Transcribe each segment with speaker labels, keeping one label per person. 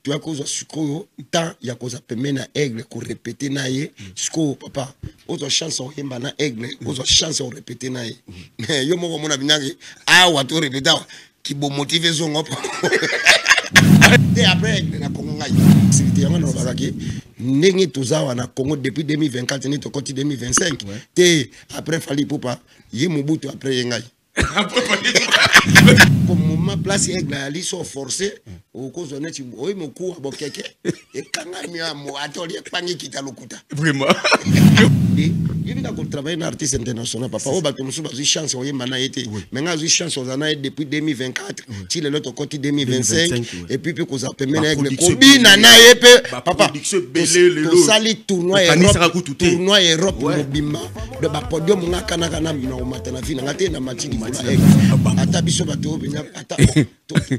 Speaker 1: tu as cause sikoyo tant ya cause pemena aigle ko répéter na ye sikoyo papa ozo chance o yemba na aigle ozo chance o répéter na ye mais yo moko mona binaki awa to répéter qui bo motiver zongo et après na Congo ngai activité yango na bakaki ndenge tozawa na Congo depuis 2024 ni to koti 2025 te après Fally Ipupa ye Mobutu après yengai comme moment place aigle ali so forcé au cause honnête oyi moku abokeke et kanga mi amo atoli pangi kita lokuta
Speaker 2: vraiment
Speaker 1: il vient de travailler un artiste international papa o bato musu bazi chance o yemba na été mais nga zi chance o zana depuis 2024 ti le loto koti 2025 et puis pe ko za pemena aigle ko bina na yepe papa to sali tournoi Europe mobimba de ba podium nga kana kana na o matana fina ngate na matini ata biso bato benya ata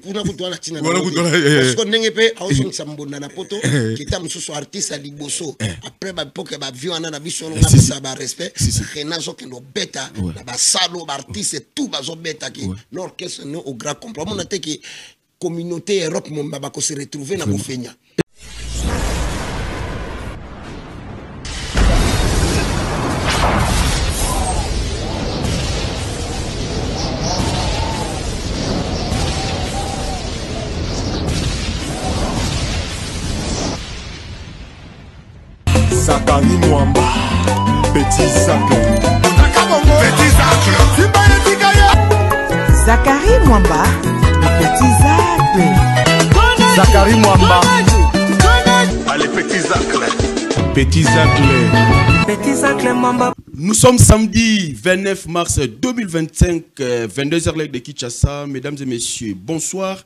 Speaker 1: kuna kutola tina parce que ndenge pe aoso sambona na poto kita mususu artiste liboso après ba poke ba viona na biso na ça ba respect renazo que no beta na ba salo ba artiste tout bazo beta ki l'orchestre no au grand complet mon ate ki communauté Europe mon ba ko se retrouver na kofenya.
Speaker 3: Zakari Mwamba, Petit Zacle.
Speaker 4: Zakari Mwamba, Petit Zacle.
Speaker 3: Zakari Mwamba. Allez, Petit Zacle.
Speaker 2: Petit Zacle.
Speaker 4: Petit Zacle Mwamba.
Speaker 2: Nous sommes samedi 29 mars 2025, 22h l'heure de Kinshasa. Mesdames et messieurs, bonsoir.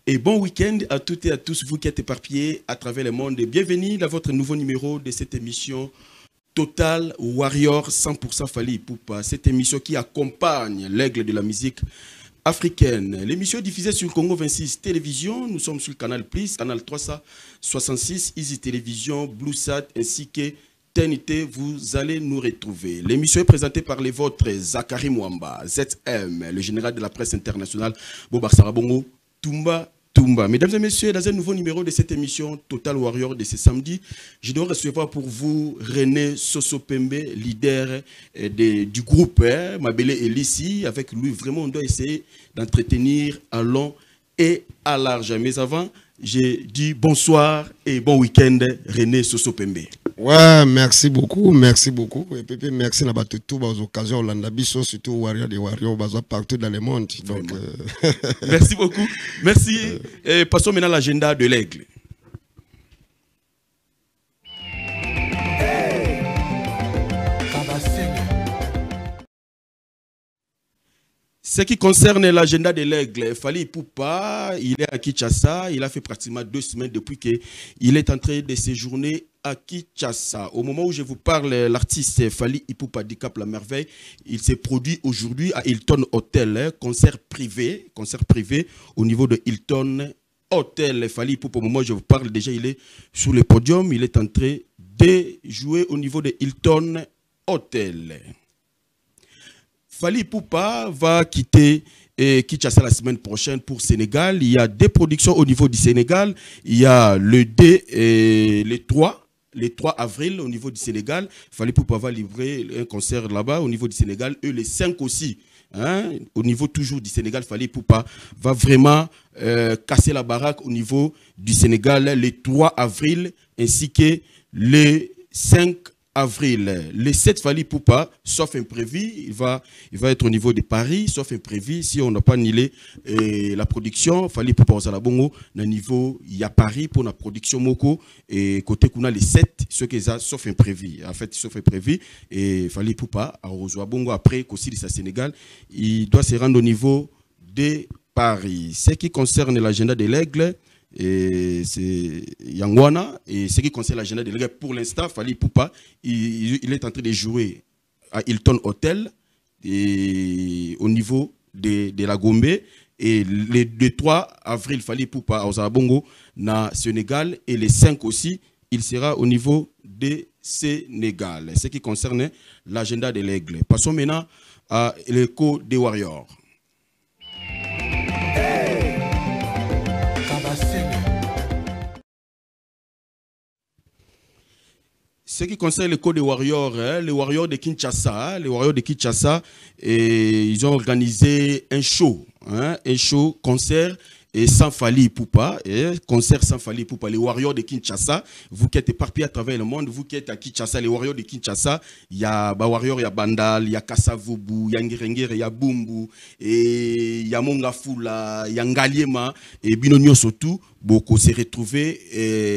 Speaker 2: Et bon week-end à toutes et à tous, vous qui êtes éparpillés à travers le monde. Et bienvenue dans votre nouveau numéro de cette émission Total Warrior 100% Fally Ipupa. Cette émission qui accompagne l'aigle de la musique africaine. L'émission est diffusée sur Congo 26 Télévision. Nous sommes sur le canal Plus, canal 366, Easy Télévision, BlueSat ainsi que TNT. Vous allez nous retrouver. L'émission est présentée par les vôtres Zakari Mwamba, ZM, le général de la presse internationale, Bobar Sarabongo, Tumba. Mesdames et messieurs, dans un nouveau numéro de cette émission Total Warrior de ce samedi, je dois recevoir pour vous René Sosopembe, leader du groupe Mabele Elissi. Avec lui, vraiment, on doit essayer d'entretenir à long et à large. Mais avant, j'ai dit bonsoir et bon week-end, René Sosopembe.
Speaker 1: Ouais, merci beaucoup. Et puis merci à toutes les occasions, Landabiso, surtout Warrior des Warriors, partout dans le monde. Donc,
Speaker 2: merci beaucoup. Merci. Et passons maintenant à l'agenda de l'aigle. Ce qui concerne l'agenda de l'aigle, Fally Ipupa, il est à Kinshasa. Il a fait pratiquement 2 semaines depuis qu'il est en train de séjourner à Kinshasa. Au moment où je vous parle, l'artiste Fally Ipupa Dicap La Merveille, il s'est produit aujourd'hui à Hilton Hotel, concert privé au niveau de Hilton Hotel. Fally Ipupa, au moment où je vous parle, déjà il est sur le podium, il est en train de jouer au niveau de Hilton Hotel. Fally Ipupa va quitter Kinshasa la semaine prochaine pour Sénégal. Il y a des productions au niveau du Sénégal. Il y a le 2 et le 3 avril au niveau du Sénégal. Fally Ipupa va livrer un concert là-bas au niveau du Sénégal. Et le 5 aussi, hein, au niveau toujours du Sénégal, Fally Ipupa va vraiment casser la baraque au niveau du Sénégal le 3 avril ainsi que le 5 avril. Le 7 Fally Ipupa, sauf imprévu, il va être au niveau de Paris, sauf imprévu, si on n'a pas annulé la production, Fally Ipupa au Bongo, au niveau, il y a Paris pour la production Moko, et côté qu'on a les 7, ce qui est sauf imprévu. En fait, sauf imprévu, et Fally Ipupa à Bongo, après, qu'aussi de Sénégal, il doit se rendre au niveau de Paris. Ce qui concerne l'agenda de l'aigle, et c'est Yangwana, et ce qui concerne l'agenda de l'aigle, pour l'instant, Fally Ipupa, il est en train de jouer à Hilton Hotel et au niveau de la Gombe, et le 3 avril, Fally Ipupa au Zabongo, na Sénégal, et le 5 aussi, il sera au niveau de Sénégal. Ce qui concerne l'agenda de l'aigle. Passons maintenant à l'écho des Warriors. ce qui concerne le code des Warriors, les Warriors de Kinshasa, ils ont organisé un show concert et sans Fally Ipupa, concert sans Fally Ipupa, les Warriors de Kinshasa, vous qui êtes éparpillés à travers le monde, vous qui êtes à Kinshasa, les Warriors de Kinshasa, il y a Warriors, il y a Bandal, il y a Kasavubu, il y a Ngirengere, il y a Bumbu, et il y a Mongafula, il y a Ngaliema, et Binonio surtout, beaucoup s'est retrouvé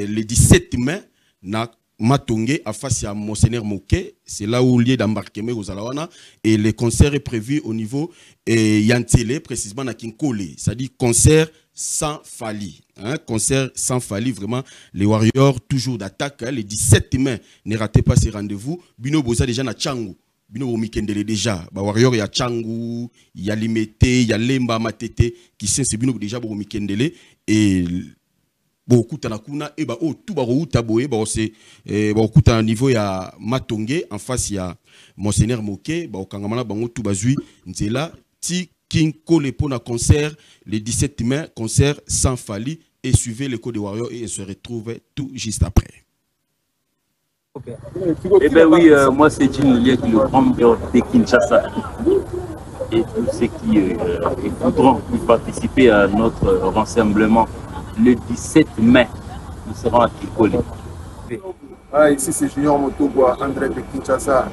Speaker 2: le 17 mai, na Matongé à face à Monseigneur Moké, c'est là où lieu d'embarquement aux Alawana, et le concert est prévu au niveau Yantele, précisément à Kinkole, c'est-à-dire concert sans Fally, concert sans Fally, vraiment, les Warriors toujours d'attaque, le 17 mai, ne ratez pas ces rendez-vous, Bino Boza déjà na Tchangu, Bino Mikendele déjà, Warriors il y a Tchangu, il y a Limete, il y a Lemba Matete, qui sont c'est Bino déjà pour Mikendele, et beaucoup tanakuna et ba tout ba taboé ba c'est beaucoup à niveau ya Matongé en face ya Monseigneur Moké ba kangamana bango tout bazui nzela ti Kinkole pour un concert le 17 mai, concert sans Fally, et suivez le code des Warriors et on se retrouve tout juste après.
Speaker 5: Eh bien oui, moi c'est Jim Liek, le grand maire de Kinshasa, et tous ceux qui voudront participer à notre rassemblement le 17 mai, nous serons à Kinkole.
Speaker 6: Ici c'est Junior Motoboa, André de Kinshasa.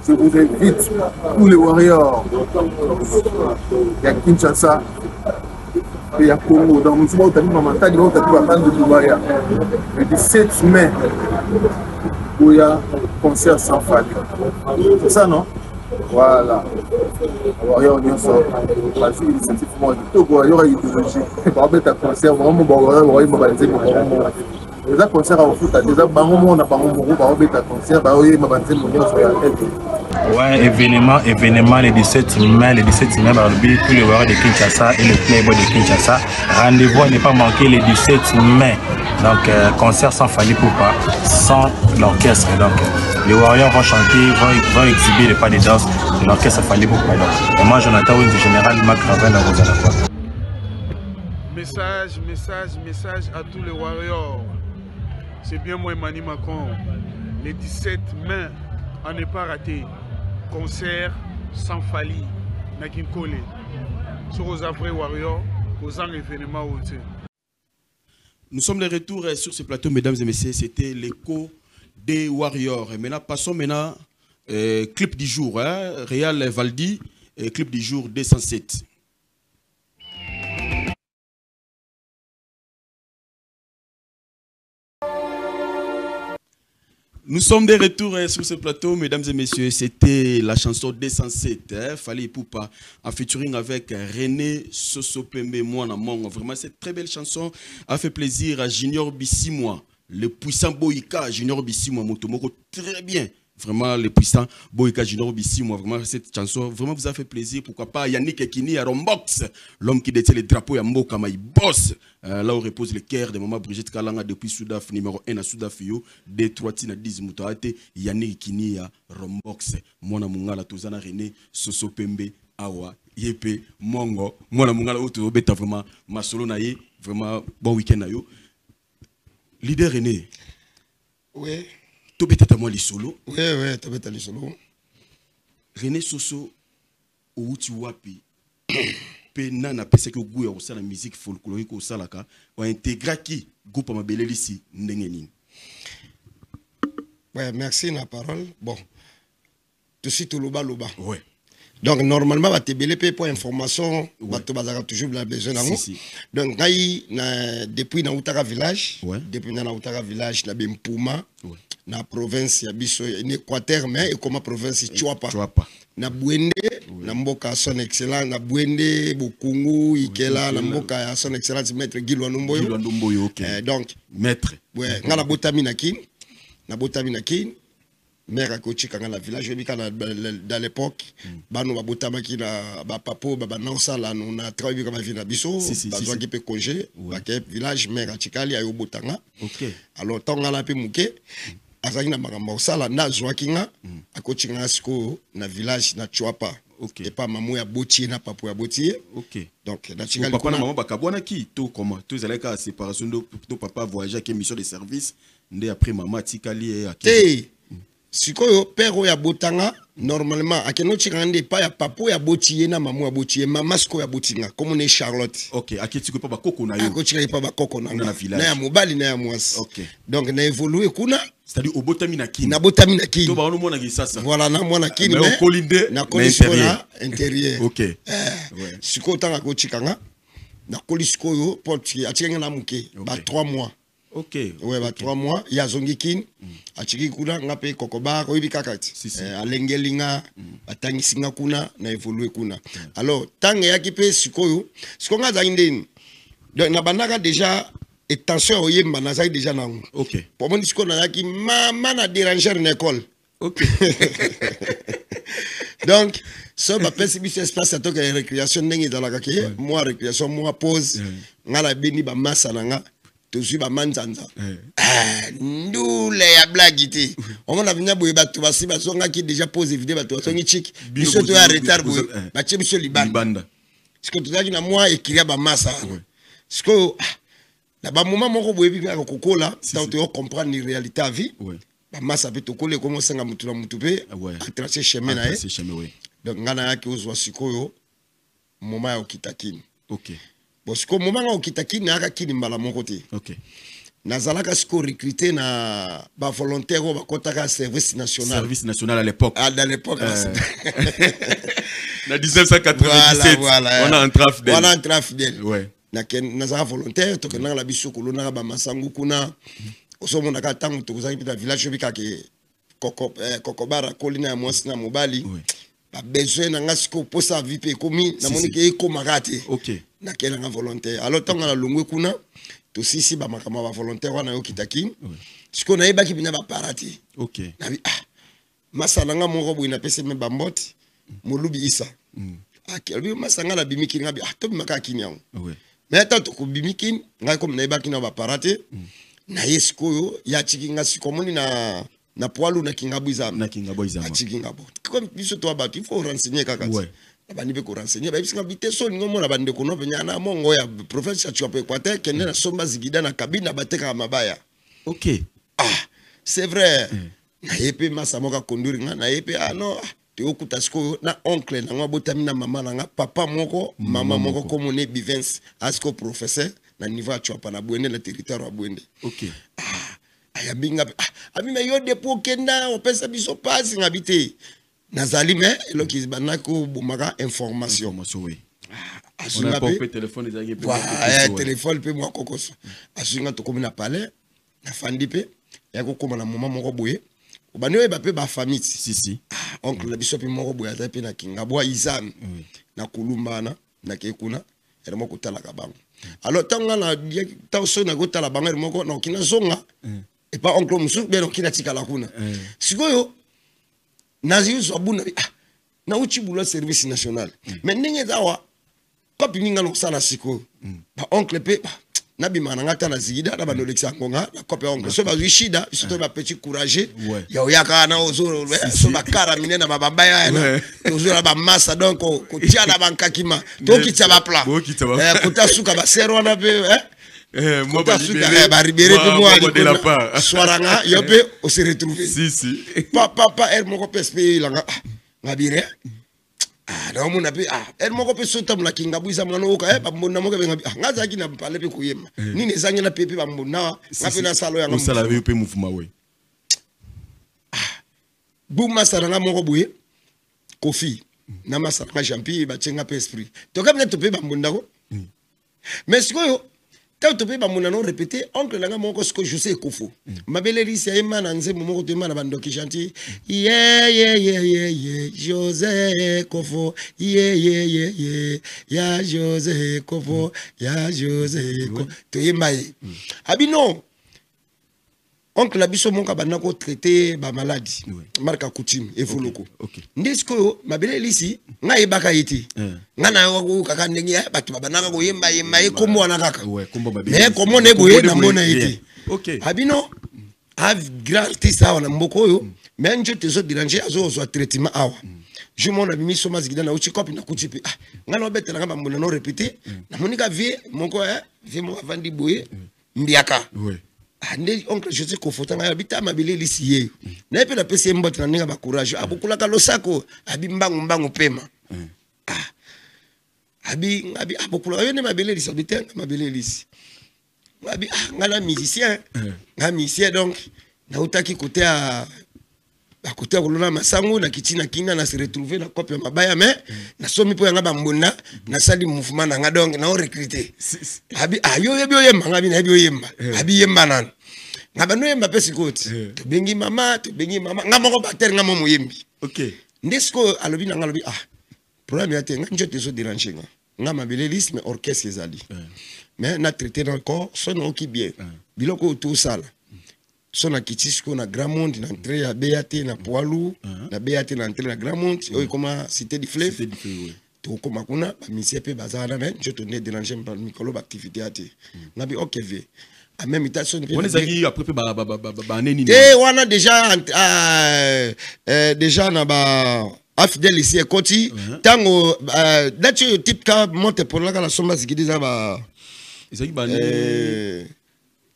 Speaker 6: Je vous invite, tous les Warriors, il y a Kinshasa, et il y a Congo, dans le le 17 mai, où il y a concert sans Fally. C'est ça, non? Voilà. Warriors, on sort. Parce que l'initiative, il y aura une idéologie. Par exemple, un concert, vraiment, les concerts à foot, déjà, on a pas un concert,
Speaker 7: ouais, événement le 17 mai, tous les Warriors de Kinshasa et le Playboy de Kinshasa. Rendez-vous à ne pas manquer le 17 mai. Donc, concert sans Fally Ipupa, sans l'orchestre. Donc, les Warriors vont chanter, vont exhiber les pas de danse de l'orchestre Fally Ipupa. Et moi, Jonathan Wins, général Mac Raven dans vos alentours.
Speaker 8: Message à tous les Warriors. C'est bien moi, Emmanuel Macron. Le 17 mai, on n'est pas raté. Concert sans Fally, na Kinkole. Sur aux après Warriors, aux en événements aussi.
Speaker 2: Nous sommes de retour sur ce plateau, mesdames et messieurs. C'était l'écho des Warriors. Et maintenant, passons clip du jour. Réal Valdi, clip du jour 207. Nous sommes de retour sur ce plateau, mesdames et messieurs. C'était la chanson 207, Fally Ipupa, en featuring avec René Sosopembe Mwana Mongo. Vraiment, cette très belle chanson a fait plaisir à Junior Bissimoa, le puissant Boïka Junior Bissimoa Motomoko, très bien. Vraiment, le puissant Boïka Junior Bissimoa, vraiment, cette chanson vraiment vous a fait plaisir. Pourquoi pas Yannick Ekini à Rombox, l'homme qui détient les drapeaux Yamboka Maï Boss. Là où repose le cœur de maman Brigitte Kalanga depuis Soudaf, numéro 1 à Soudafio, D3 Tina 10 Moutaate, Yannick Ekini à Rombox, Mona Mungala Tozana René, Soso Pembe, Awa, Yepe, Mongo, Mona Mungala Oto, Beta vraiment, Masolo Naye, vraiment bon week-end à yo. Leader René.
Speaker 1: Oui.
Speaker 2: Tu bêtes à moi les solos.
Speaker 1: Oui, tu bêtes à les solos.
Speaker 2: René Soso, ou tu wapi, penana pese que goût au la musique folklorique au salaka, ou intégrer qui groupe ma belle ici, n'engeni.
Speaker 1: Ouais, merci la parole. Bon, tu suis tout loba.
Speaker 2: Ouais.
Speaker 1: Donc normalement, va te belé pour information, va te baser toujours la besoin d'amour. Donc depuis na Outara village, depuis na Outara village, na Bempuma. Na province ya biso en Équateur mais et comme province Chuapa na Bwende na mboka son excellent na Bwende Bokungu Ikela na mboka son excellence maître Gilwa Ndomboyo donc
Speaker 2: maître
Speaker 1: ngala botami na kin mère a coaché quand la village dans l'époque bano ba botama ki na ba papo ba na sala on a travaillé comme vie na biso ba qui peut congé ba village mère a chikali ayo botanga alors tanga la pe muke azaki na makambo osala na azwaki nga akoti nga sikoyo na village na Chwapa. Et pas maman ya botier na papa ya botier.
Speaker 2: OK.
Speaker 1: Donc
Speaker 2: papa na maman bakabwana ki to comment tous allez ka séparation de papa voyager qui mission de service ndé après maman tikali et
Speaker 1: akili. Sikoyo père ya botanga normalement akeno chikande pa ya papa ya botier na maman ya botier mama siko ya botinga comme on est Charlotte.
Speaker 2: OK, akitiko pa bakoko na yo.
Speaker 1: Akotiki pa bakoko na
Speaker 2: village.
Speaker 1: Na ya mobali na ya mwasi.
Speaker 2: OK.
Speaker 1: Donc na évoluer kuna
Speaker 2: c'est-à-dire au botami na kini.
Speaker 1: Na botami na kini.
Speaker 2: To ba ono mona kisasa.
Speaker 1: Voilà na mona kini
Speaker 2: mais au colinde
Speaker 1: na colinde intérieur.
Speaker 2: OK.
Speaker 1: Ouais. Siko tanga ko chikanga na kolisiko yo porte atinga na muke ba 3 mois.
Speaker 2: OK.
Speaker 1: Ouais, ba 3 mois ya zongikin achiki kuna ngape kokoba ko ibi kakati. Alengelinga batangisinga kuna na évoluer kuna. Alors tanga yaki pe sikoyo sikonga za indeni. Donc na banaka déjà et tension au yemba na zaki déjà na.
Speaker 2: OK.
Speaker 1: Pour moi disiko na yaki mama na déranger na école.
Speaker 2: OK.
Speaker 1: Donc ça va passer bis espace à toka récréation ndenge dans la kake moi récréation moi pause ngala beni ba massa nanga tozu ba manzanza ndule ya blagité on a venu boye batu basi basonga ki déjà pause vidéo batu basongi chic biso to ya retard boye ba che biso libanda ce que tozaki na moi écrire ba massa ce que na ba moment moko boye bi ka kokola tant to comprendre ni réalité à vie ba massa pe to kole comme senga mutu na mutu pe à tracer chemin na donc ngana yaki ozwa sikoyo moment ya okitakini.
Speaker 2: OK.
Speaker 1: Bon siko moment ya okitakini na aka kini mbala moko te.
Speaker 2: OK.
Speaker 1: Nazalaka siko recruter na ba volontaire ba kotaka service national.
Speaker 2: Service national à l'époque.
Speaker 1: Ah, dans l'époque.
Speaker 2: Na 1997.
Speaker 1: Voilà.
Speaker 2: On a un traf fidèle.
Speaker 1: On a un traf fidèle.
Speaker 2: Ouais.
Speaker 1: Na ken nazala volontaire to kenanga la biso kolona ba masangu kuna. Osomo na ka tango to kozaki pita village bika ke kokobara kolina ya mwasi na mobali. Ba besoin na ngasiko posa vipe komi na monike ko magate.
Speaker 2: OK.
Speaker 1: Na kenanga volontaire. Alors tanga la longwe kuna to sisi ba makama ba volontaire wana yo kitaki. Siko na yebaki bina ba parati.
Speaker 2: OK.
Speaker 1: Na bi masala nga moko boy na pese me ba mboti molubi isa. Akelbi masanga la bimiki ngabi to bimaka kinyango.
Speaker 2: Ouais.
Speaker 1: Mais tant to ko bimiki ngai comme na yebaki na ba parati. Na yesko ya chikinga sikomoni na poalu na kingabu izama.
Speaker 2: Na kingabu izama.
Speaker 1: Chikingabu. Comme biso to abatu il faut renseigner kaka.
Speaker 2: Ouais.
Speaker 1: Bani be ko renseigner ba bisinga biteso ngomo na bande ko no penya na mongo ya professeur tu peux Équateur kende na somba zigida na kabina bateka mabaya.
Speaker 2: OK.
Speaker 1: C'est vrai. Na yepe masa moka conduire nga na yepe non te okuta sko na oncle na ngwa botami na mama na nga papa moko mama moko comme on est bivens asko professeur na niveau ya Chwapa na Bwende na territoire ya Bwende.
Speaker 2: OK.
Speaker 1: Ayabinga abima yo depo kenda opesa biso passe ngabité. Nazali mais eloki banako bomaka information.
Speaker 2: Oui.
Speaker 1: On a
Speaker 2: pas pe téléphone ezaki pe.
Speaker 1: Téléphone pe moi kokoso. Asunga to comme na palais na fandi pe ya ko koma na maman moko boye. Obani oye ba pe ba famille.
Speaker 2: Si.
Speaker 1: Oncle la biso pe moko boye ata pe na Kingabwa Izam. Na Kulumbana na Kekuna. Ere moko tala ka bango. Alors tanga na taoso na go tala bango ere moko na kina zonga. Et pas oncle musu be no kina tika la kuna. Sikoyo nazi zo abuna na uchi bulo service national. Mais ndenge zawa kopi ninga no sala siko. Ba oncle pe na bimana ngata na zigida na bano lexa ngonga na kopi oncle so ba wishida surtout ba petit courageux. Ya oyaka na ozo so ba kara minena ba babaya na. Ozo ba massa donc ko tia na bankakima. To kitsa ba pla. Kota suka ba sero na pe
Speaker 2: moi
Speaker 1: ba libéré pour moi soiranga yope on se retrouver
Speaker 2: si
Speaker 1: papa elle moko pespe langa ngabire na mona pe elle moko pe sota mla kingabu isa mwana oka ba mbona moko be ngabi ngaza kina pale pe kuyema nini ezangi na pepe ba mbona ngape na salo ya
Speaker 2: ngamu sala pe mouvement we
Speaker 1: buma saranga moko buye kofi na masaka jampi ba tsenga pe esprit to comme to pe ba mbona ko mais sikoyo tant to pe ba mona non répéter oncle langa moko ce que je sais kofo mabele lisi ayema na nze moko to mana bandoki chanti José Kofo ya José Kofo ya José Kofo to yembaye abino oncle la biso monka banako traiter ba maladie marka coutume et foloko ndesko mabele lisi nga yebaka yiti nga na yo kaka ndenge ya batu banaka ko yemba e komo wana kaka mais komo ne boye na mona yiti abino a grand artiste awa na mboko yo mais njo tezo déranger azo zo traitement awa je mon ami soma zigida na uchi copie na kuchipi ngana obetela ngamba mbona no répéter na monika vie moko vie mo avandi boye mbiaka ande oncle je sais kofota ngaya bita mabele lisiye na pe na pesi mbote na ninga ba courage abukula ka losako abi mbangu pema abi abukula yo ne mabele lisi bita mabele lisi abi ngala musicien nga musicien donc na utaki côté à côté kolona masango na kitina kina na se retrouver na copie mabaya mais na somi po nga bambona na sali mouvement na nga donc na recruter abi yo yemba nga bi na yo yemba abi yemba nan nga ba no yemba pesi kote to bengi mama nga moko bater nga momo yembi
Speaker 2: OK
Speaker 1: ndesko alobi na nga alobi problème ya te nga njote so déranger nga mabele liste mais orchestre ezali mais na traité encore son oki bien biloko tout ça là son a kitisiko na Grand Monde na entrée ya BAT na Poilou na BAT na entrée na Grand Monde oyo koma cité du fleuve to koma kuna ba misie pe bazana mais je tenais déranger par mikolo activité ate ngabi OK v en même temps son
Speaker 2: on ezaki après pe ba neni
Speaker 1: wana déjà na ba afidèle ici ekoti tango dacho type ka monte pour la somba zikidi za ba
Speaker 2: ezaki ba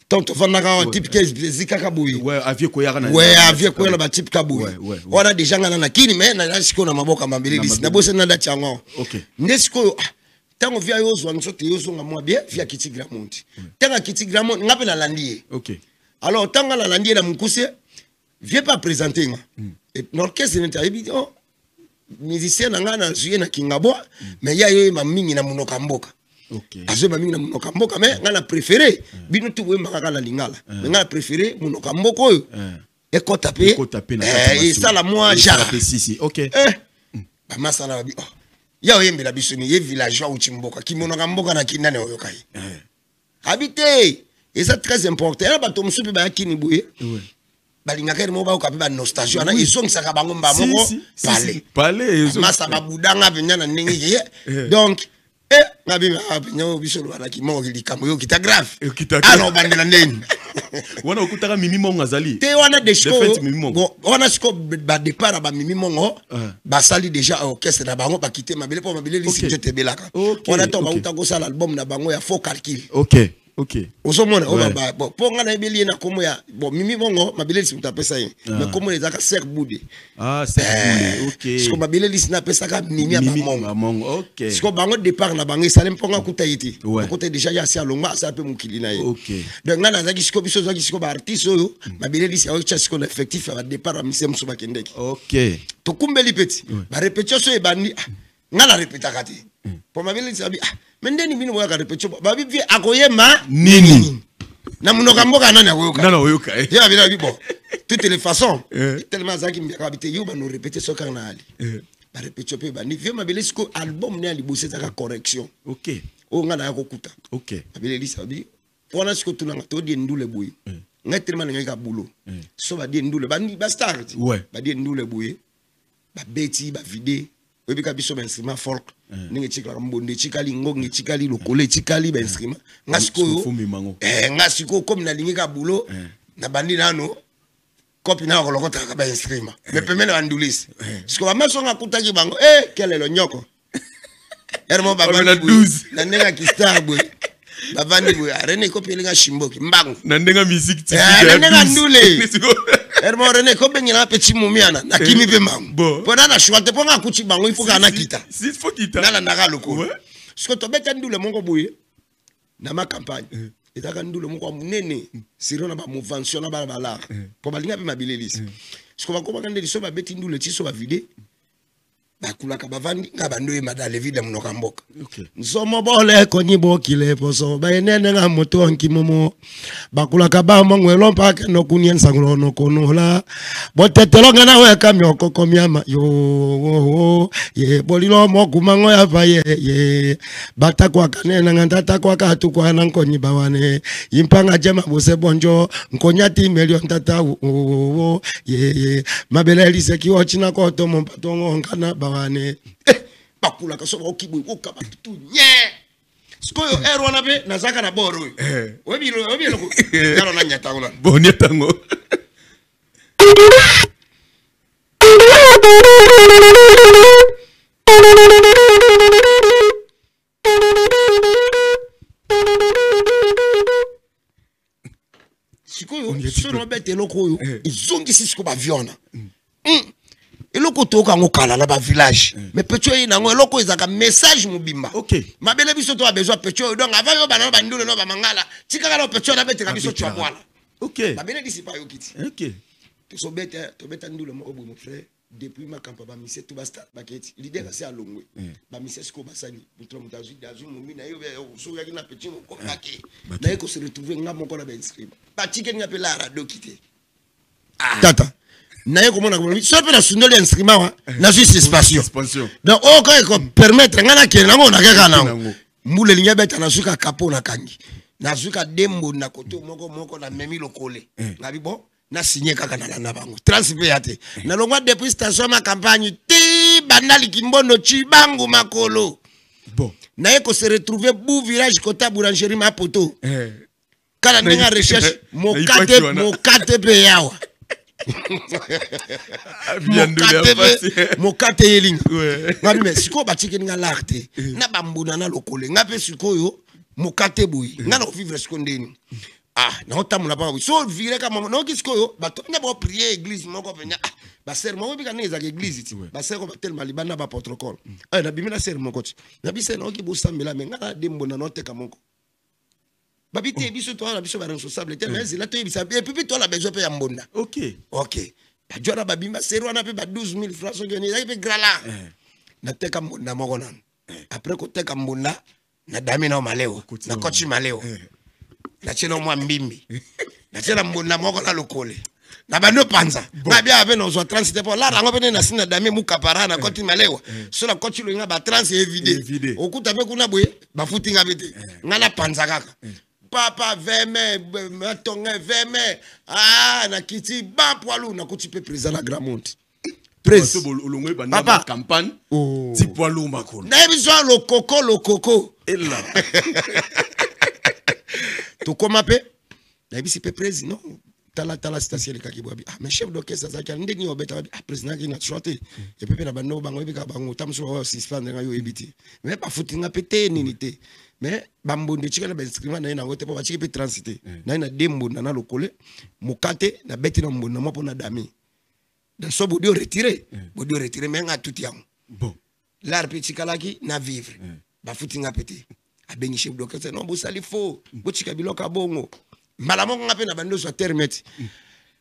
Speaker 1: tant on va type zika kabuyi
Speaker 2: avie koyara na
Speaker 1: avie koyara ba type kabuyi wana déjà ngana na kini mais na siko na maboka mambele lisi na bose na dati yango
Speaker 2: OK
Speaker 1: ndesiko tango via yozo nsote yozo nga mwa bien via kiti Gramont tanga kiti Gramont ngape na landie
Speaker 2: OK
Speaker 1: alors tanga la landie na mukuse viens pas présenter nga et l'orchestre n'était musicien nga na zuye na kingabo mais ya yo ma mingi na munoka mboka
Speaker 2: OK
Speaker 1: azo ba mingi na munoka mboka mais nga na préféré bino tu we mbaka la lingala mais nga na préféré munoka mboka oyo ekota pe et ça la moi ja
Speaker 2: OK
Speaker 1: ba masala ba ya oyembe la biso ni ye villageois uchi mboka kimonoka mboka na kinane oyo kai habité et ça très important là ba to musupe ba kini boye balinga kere mo ba okapi ba nostalgie ana izongisaka bango mba moko
Speaker 2: parler
Speaker 1: masa babudanga penya na ndenge donc ngabi penya biso lo alaki mo likambo yo kita grave alors bandela ndeni
Speaker 2: wana okutaka mimi mongo azali
Speaker 1: te wana desco wana siko ba départ ba mimi mongo ba sali déjà orchestre na bango ba quitter mabele po mabele lisi te belaka wana to ba utako sala album na bango ya faux calcul
Speaker 2: OK
Speaker 1: osomona po nga na ebeli na komo ya mimi mongo mabele lisi mutapesa ye mais komo ezaka Serge Boudé
Speaker 2: OK
Speaker 1: siko mabele lisi na pesa ka mimi ya
Speaker 2: mongo OK
Speaker 1: siko bango départ na bango salem ponga kuta yiti côté déjà ya sia longa ça peut mukili na ye
Speaker 2: OK
Speaker 1: donc nga na zaki siko biso zaki siko ba artiste oyo mabele lisi a ocha siko l'effectif ya départ à mise musuba kendeki
Speaker 2: OK
Speaker 1: to kumbeli petit ba répétition e bandi nga la répéta kati pour mabele lisi abi mendeni bino boya ka répétition babi vi akoyema
Speaker 2: nini
Speaker 1: na munoka mboka nana
Speaker 2: oyoka
Speaker 1: ya bila bibo toutes les façons tellement zaki mbaka habité yo ba no répéter so kana ali ba répétition pe ba ni vieux mabele siko album ne ali bosser ka correction
Speaker 2: OK
Speaker 1: o ngana ya kokuta
Speaker 2: OK
Speaker 1: mabele lisa bi pona siko tunanga to di ndule boy ngatrema nga boulot so ba di ndule ba start ba di ndule boy ba beti ba vide obika biso ba instrument folk ninge chikala mbonde chikali ngongi chikali lokole chikali ba instrument ngasiko ngasiko comme na lingi ka boulot na bandi nano copie na ko lokota ka ba instrument mais pemene bandulisi siko ba masonga kutaki bango quel est le nyoko ermo baba na 12 na nenga kistabwe bavandi boy arene copie linga shimboki mbangu
Speaker 2: na ndenga musique
Speaker 1: tiki na nenga ndule ermo rene ko bengi na petit mumiana na kimi pe mangu pona na chwante ponga kuchi bango il faut kana kita
Speaker 2: il faut kita
Speaker 1: na ndaka loko siko to beta ndule mongo boye na ma campagne etaka ndule mongo munene siro na ba mouvement na ba bala po balinga pe mabililisi siko bakoma kande liso ba beti ndule tiso ba vide bakulaka bavandi nga bandoye madale vide munoka mboka nsomo bole konyi bokile poso bayenene nga moto nkimomo bakulaka ba mongwelo mpaka nokunien sangulo nokonola botetelo nga na weka myoko komyama yo ye bolilo mokumango ya vaye ye batakwa kanena nga tatakwa katukwa na nkonyi bawane impanga jema bose bonjo nkonyati million tata ye mabele liseki ochina ko to mompatongo nkana wane bakula ka soba okibwe okaba tu nye skoyo erwana be nazaka na boro webilo ko yalo na nyata ngona
Speaker 2: bonyata ngo
Speaker 1: Sikoyo sono bete lokoyo izongi sisiko ba viona. Eloko toka ngokala na ba village mais pecho ina ngo eloko ezaka message mobimba.
Speaker 2: OK.
Speaker 1: Mabele biso to a besoin pecho donc avant yo bana ba ndule no ba mangala tika kala pecho na bete ka biso twa bwala.
Speaker 2: OK.
Speaker 1: Mabele disi pa yo kiti.
Speaker 2: OK.
Speaker 1: To beta ndule mo obo mon frère depuis ma campa ba mise to ba start baketi l'idée c'est à longwe ba mise siko basani mutro mutazu dazu mumi na yo so ya kina pecho ko kaki na ko se retrouver ngamo ko na ba inscrire ba tike ni apela radio kiti tata na yo komona ko so pe na sundoli instrument wa na suspension donc o ko permettre ngana ke na ngona ke kana mbule linya beta na suka kapo na kangi na suka dembo na koto moko na memi lokole ngabi bon na signé kaka na bango transfert na longwa depuis station ma campagne ti banali kimbono chibangu makolo
Speaker 2: bon
Speaker 1: na eko se retrouver bou village kota boulangerie ma poto kala ndenga recherche mokate pe yawa mokate yeling ngabi mais siko batike nga larte na bambuna na lokole ngape sikoyo mokate boyi nga na vivre siko ndeni. Na otamula pa so vire kama no kiskoyo bato nya bo prier église moko penya ba ser mo bika neza ke église ti ba ser ko tel malibana ba protocole na bimina ser moko ti na bise na oki bo sambela menga na dembo na note kamoko babite biso to na biso ba responsable te mais la to ibisa et puis to la besoin pe ya mbonda. OK ba jora ba bimba ser wana pe ba 12000 francs so geni ya pe grala na teka mbonda moko nan après ko teka mbonda na dami na maleo na kochi maleo na cheno mwa mbimbi na chena mbona moko na lokole na bando panza na bia ave no zo transit pour la rango pene na sina dame mu kapara na koti malewa so na koti lo nga ba trans évité okuta pe kuna boye ba futinga bete ngana panza kaka papa veme matonga veme na kiti ba poilu na koti pe président la Gramont presse
Speaker 2: olongwe banda ba campagne ti poilu makolo
Speaker 1: na biso lo coco
Speaker 2: et là
Speaker 1: to koma pe na bisi pe président tala station ka kibwabi mais chef d'orchestre ça ki ndeni obeta président ki na chanter et puis na bando bango bika bango tamso wa suspendre nga yo ebiti mais pas foutinga pété ninité mais bambonde chika na inscription na na ngote po ba chiki pe transiter na dembo na lokole mokate na beti na mbona mo po na dami da so bodio retirer mais nga tout yango
Speaker 2: bon
Speaker 1: l'art pe chika ki na vivre ba foutinga pété abeni chef d'orchestre non bo sali fo bo chika biloka bongo malamo ngape na bando so termete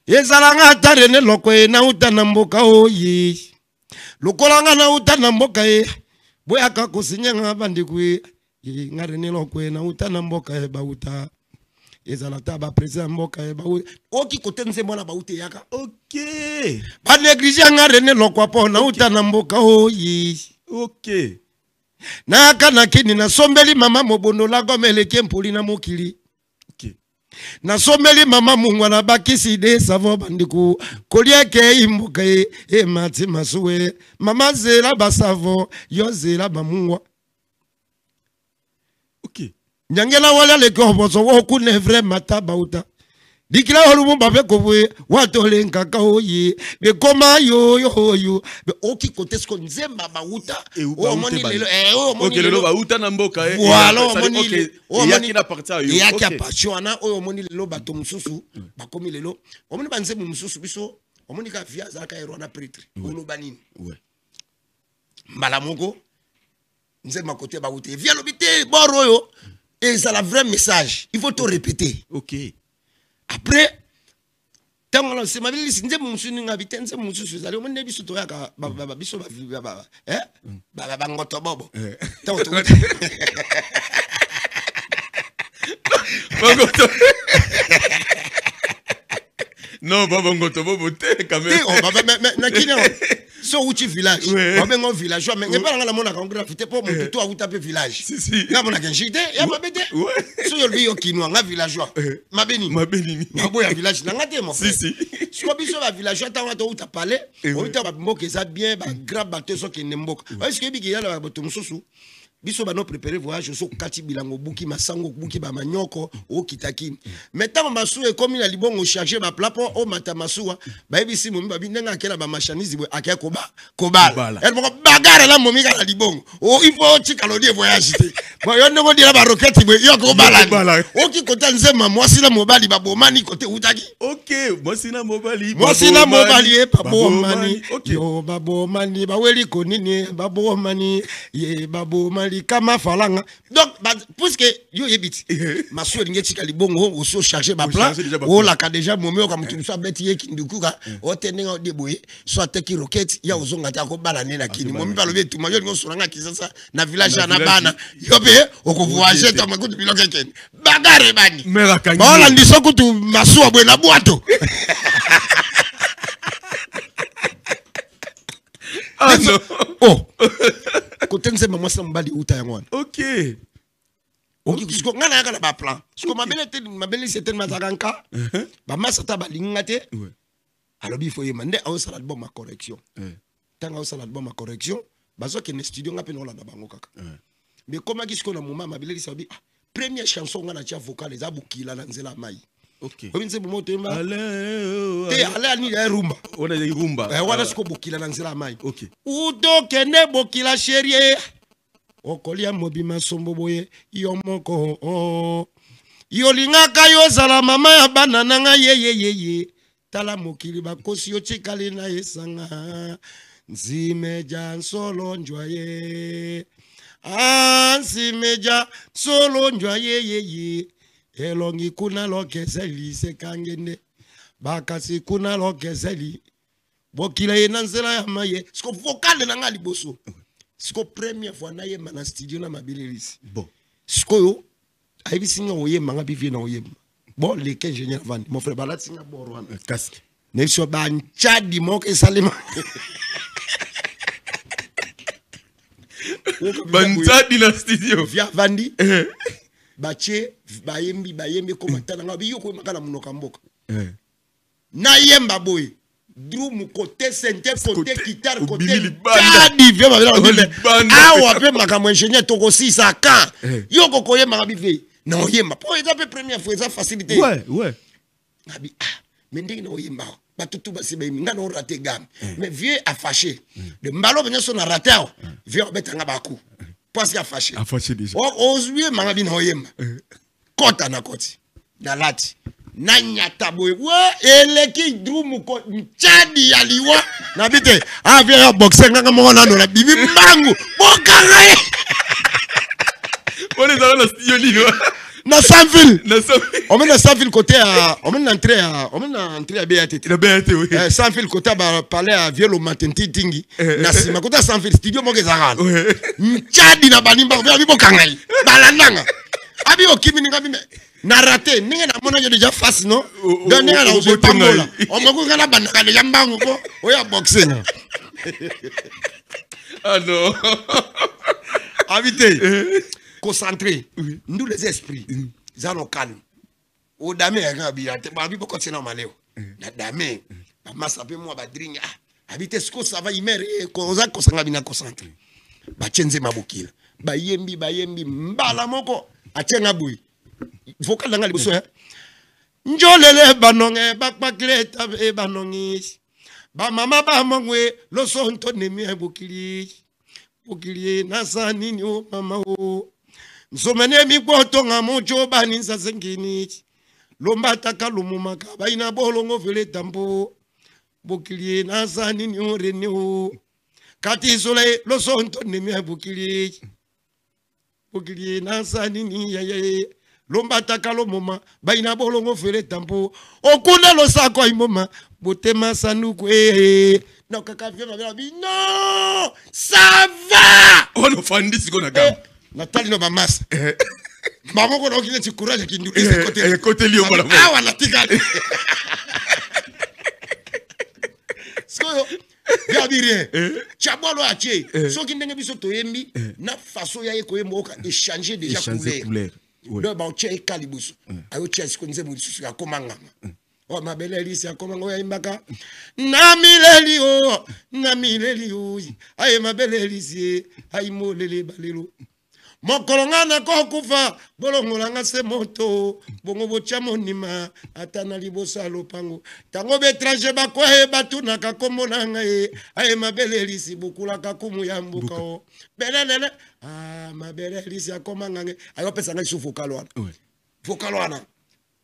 Speaker 1: ezalanga tarene loko e na utana mboka oyi lokolanga na utana mboka e boyaka kusinyanga bandikwe ngarene loko e na utana mboka e bauta ezalata ba president mboka e bauta oki kotenze mona bauta yaka.
Speaker 2: OK
Speaker 1: ba négligé ngarene loko po na utana mboka oyi.
Speaker 2: OK
Speaker 1: na kana kini na sombeli mama mobono la gomeleke mpuli na mokili. Na sombeli mama mungwa na bakisi de savo bandiku kolieke imboka e mati masuwe mama zela basavo yo zela bamungwa.
Speaker 2: OK
Speaker 1: nyangela wala le koboso wo kune vrai mata bauta dikila holumu babe kobwe watole nkaka oyi be koma yo be oki kotesko nzemba bauta o moni lelo o moni
Speaker 2: lelo bauta na mboka
Speaker 1: voilà o moni
Speaker 2: o moni na parta yo
Speaker 1: ya ki passion o moni lelo bato mususu bakomi lelo o moni banze mususu biso o moni ka via za ka ero na prêtre ono banini mbala moko nzemba côté bauta via lobité boro yo et ça la vrai message il faut tout répéter.
Speaker 2: OK
Speaker 1: après tant on se mabili sinze musu ninga bitenze musu zali o mone biso to yaka baba biso ba baba ngoto bobo tant to
Speaker 2: ngoto non baba ngoto bobo te quand même
Speaker 1: on baba na kina so uchi village baba ngo village mais ngeba nga la mona ka ngra fite po mo to a utape village
Speaker 2: si
Speaker 1: nga mona kan jite ya mabete so yo bi yo kinwa nga villageois mabeni ngabo ya village na ngate mo frère
Speaker 2: si
Speaker 1: so biso ba villageois tant to uta parler o uta ba mboka eza bien ba grand bateau so ki nemboka est-ce que bi ki yala ba to mususu biso bano préparer voyage so kati bilango buki masango buki ba manyoko o kitaki maintenant masu e comme il a libongo charger ba plapo o mata masuwa ba ebisi momi ba bindenga akela ba machanise bo akya kobala elle mo bagara la momi ka libongo o il faut tika lo die voyage te bon yo ndongo dira ba roquette bo yo kobala o ki kota nzema mwasi na mobali ba bomani kote utaki
Speaker 2: OK mwasi na mobali
Speaker 1: e pa bomani yo ba bomani ba weli konini ba bomani ye ba bomani kama falanga donc puisque yo yebiti masu linge tika libongo o so charger ba plan o la ka déjà momé ka mutu so beti ye kindukuka o tenenga de boye so ateki roquette ya ozonga ta ko balane na kini momi ba lobe tuma yo ngo solanga kisasa na village na bana yo be o ko voyager to makutu biloke ken bagare bani ba la ndiso kutu masu abwe na boato
Speaker 2: ah non
Speaker 1: oh côté nzema mwasa mbali uta ya ngwana
Speaker 2: OK
Speaker 1: siko ngana yaka na ba plan siko mabele c'était mazakanka ba masata ba lingate alobi fo yema nde au salade bon ma correction tanga au salade bon ma correction bazo ke ne studio ngape no la na bango kaka mais comment kisiko na mama mabele sabi première chanson ngana tia vocal za bukila na nzela mai OK obi nze moto emba ale ani ya rumba
Speaker 2: on a des rumba
Speaker 1: wana siko bukila na nzela mai
Speaker 2: OK
Speaker 1: udoke ne bokila chérie okolia mobima sombo boye yo moko yolingaka yo zala mama ya bana nanga ye tala mokili bakosi yo tikali na esanga nzimeja nsolo njwaye nzimeja solo njwaye elongi kuna lokezeli sekangende bakasi kuna lokezeli bokila ye na nzela ya maye siko vocal na ngali boso siko première fois na yema na studio na mabililisi
Speaker 2: bon
Speaker 1: siko yo aibi singa oyema nga bivie na oyema bon les 15 ingénieurs vandi mon frère balati singa borwana
Speaker 2: casque
Speaker 1: neso ba nchadi moke salima
Speaker 2: banzadi na studio
Speaker 1: via vandi bache bayembi ko matana nga biyo ko makala munoka mboka na yemba boy drum côté synthé côté guitare côté jadi via ba awa pe makamo ingénieur toko 6 à quand yo ko koyema nga bive na oyemba po eza pe première fois eza facilité
Speaker 2: ouais
Speaker 1: abi mais ndenge na oyemba batutu basiba nga na raté gamme mais vieux a fâché de mbalo benya so na raté vieux betanga baku parce qu'il a fâché
Speaker 2: déjà
Speaker 1: ozuye manga bina oyemba kota na koti na lati na nyata boy eleki drum ko chadi ya liwa na bite vieux boxer nga mo na na bibi mbangu bokanga
Speaker 2: on est dans la studio lino
Speaker 1: na Sanville on met na Sanville côté à on met entrée à BAT
Speaker 2: la BAT oui
Speaker 1: Sanville côté à parler à Vielo Matenti Tingi na sima côté Sanville studio mo kezanga mchadi na banimba bi bokangai balandanga abi okimi ninga bime na raté ninga na mona déjà face non donc ninga na obotangola on mako ngana bandaka déjà mbangu ko oya boxing
Speaker 2: ah non
Speaker 1: habité concentré nous les esprits zano calme o dame ya bi ate ba bi boko tsena maleo na dame ba masape mo ba drink habité sko ça va imere ko za ko sanga bina concentré ba chenze mabukila ba yembi mbala moko atenga boy vocal nga liboso njolele banonge bakpakleta e banongi ba mama ba mongwe lo sonto nemi bukili na sanini o mama o nzomene mi kwotonga mojo bani nsasengini lomba takalumumaka baina bolongo vele tambo bukili na sanini o reni o kati sole lo sonto nemi bukili na sanini yaye lomba takalumuma baina bolongo vele tambo okuna lo sako imoma botema sanuku non kaka vieux ma vie non ça va
Speaker 2: on offend this gonna gam
Speaker 1: Nathalie no mamas maman ko no kile ti courage ki ndu côté
Speaker 2: côté lio mala
Speaker 1: ah wala tika so ya biré chabolo ache so ki ndenge biso to yembi na façon ya ko yembo ka échanger déjà couleur do ba che kalibusu ayo che ko nze mu susu ya komanga o mabeleli si akoma ngoya imbaka na mileli o aye mabeleli si ay molele balelo mokolonga na kokufa bolongolanga se moto bongo botia monima ata na liboso lopango tango betranger bakwaye batunaka kombo na ngai aye mabele lisi bukulaka kumu ya mbuka o belelele mabele lisi akoma ngange ayo pesa ngai su vocal wana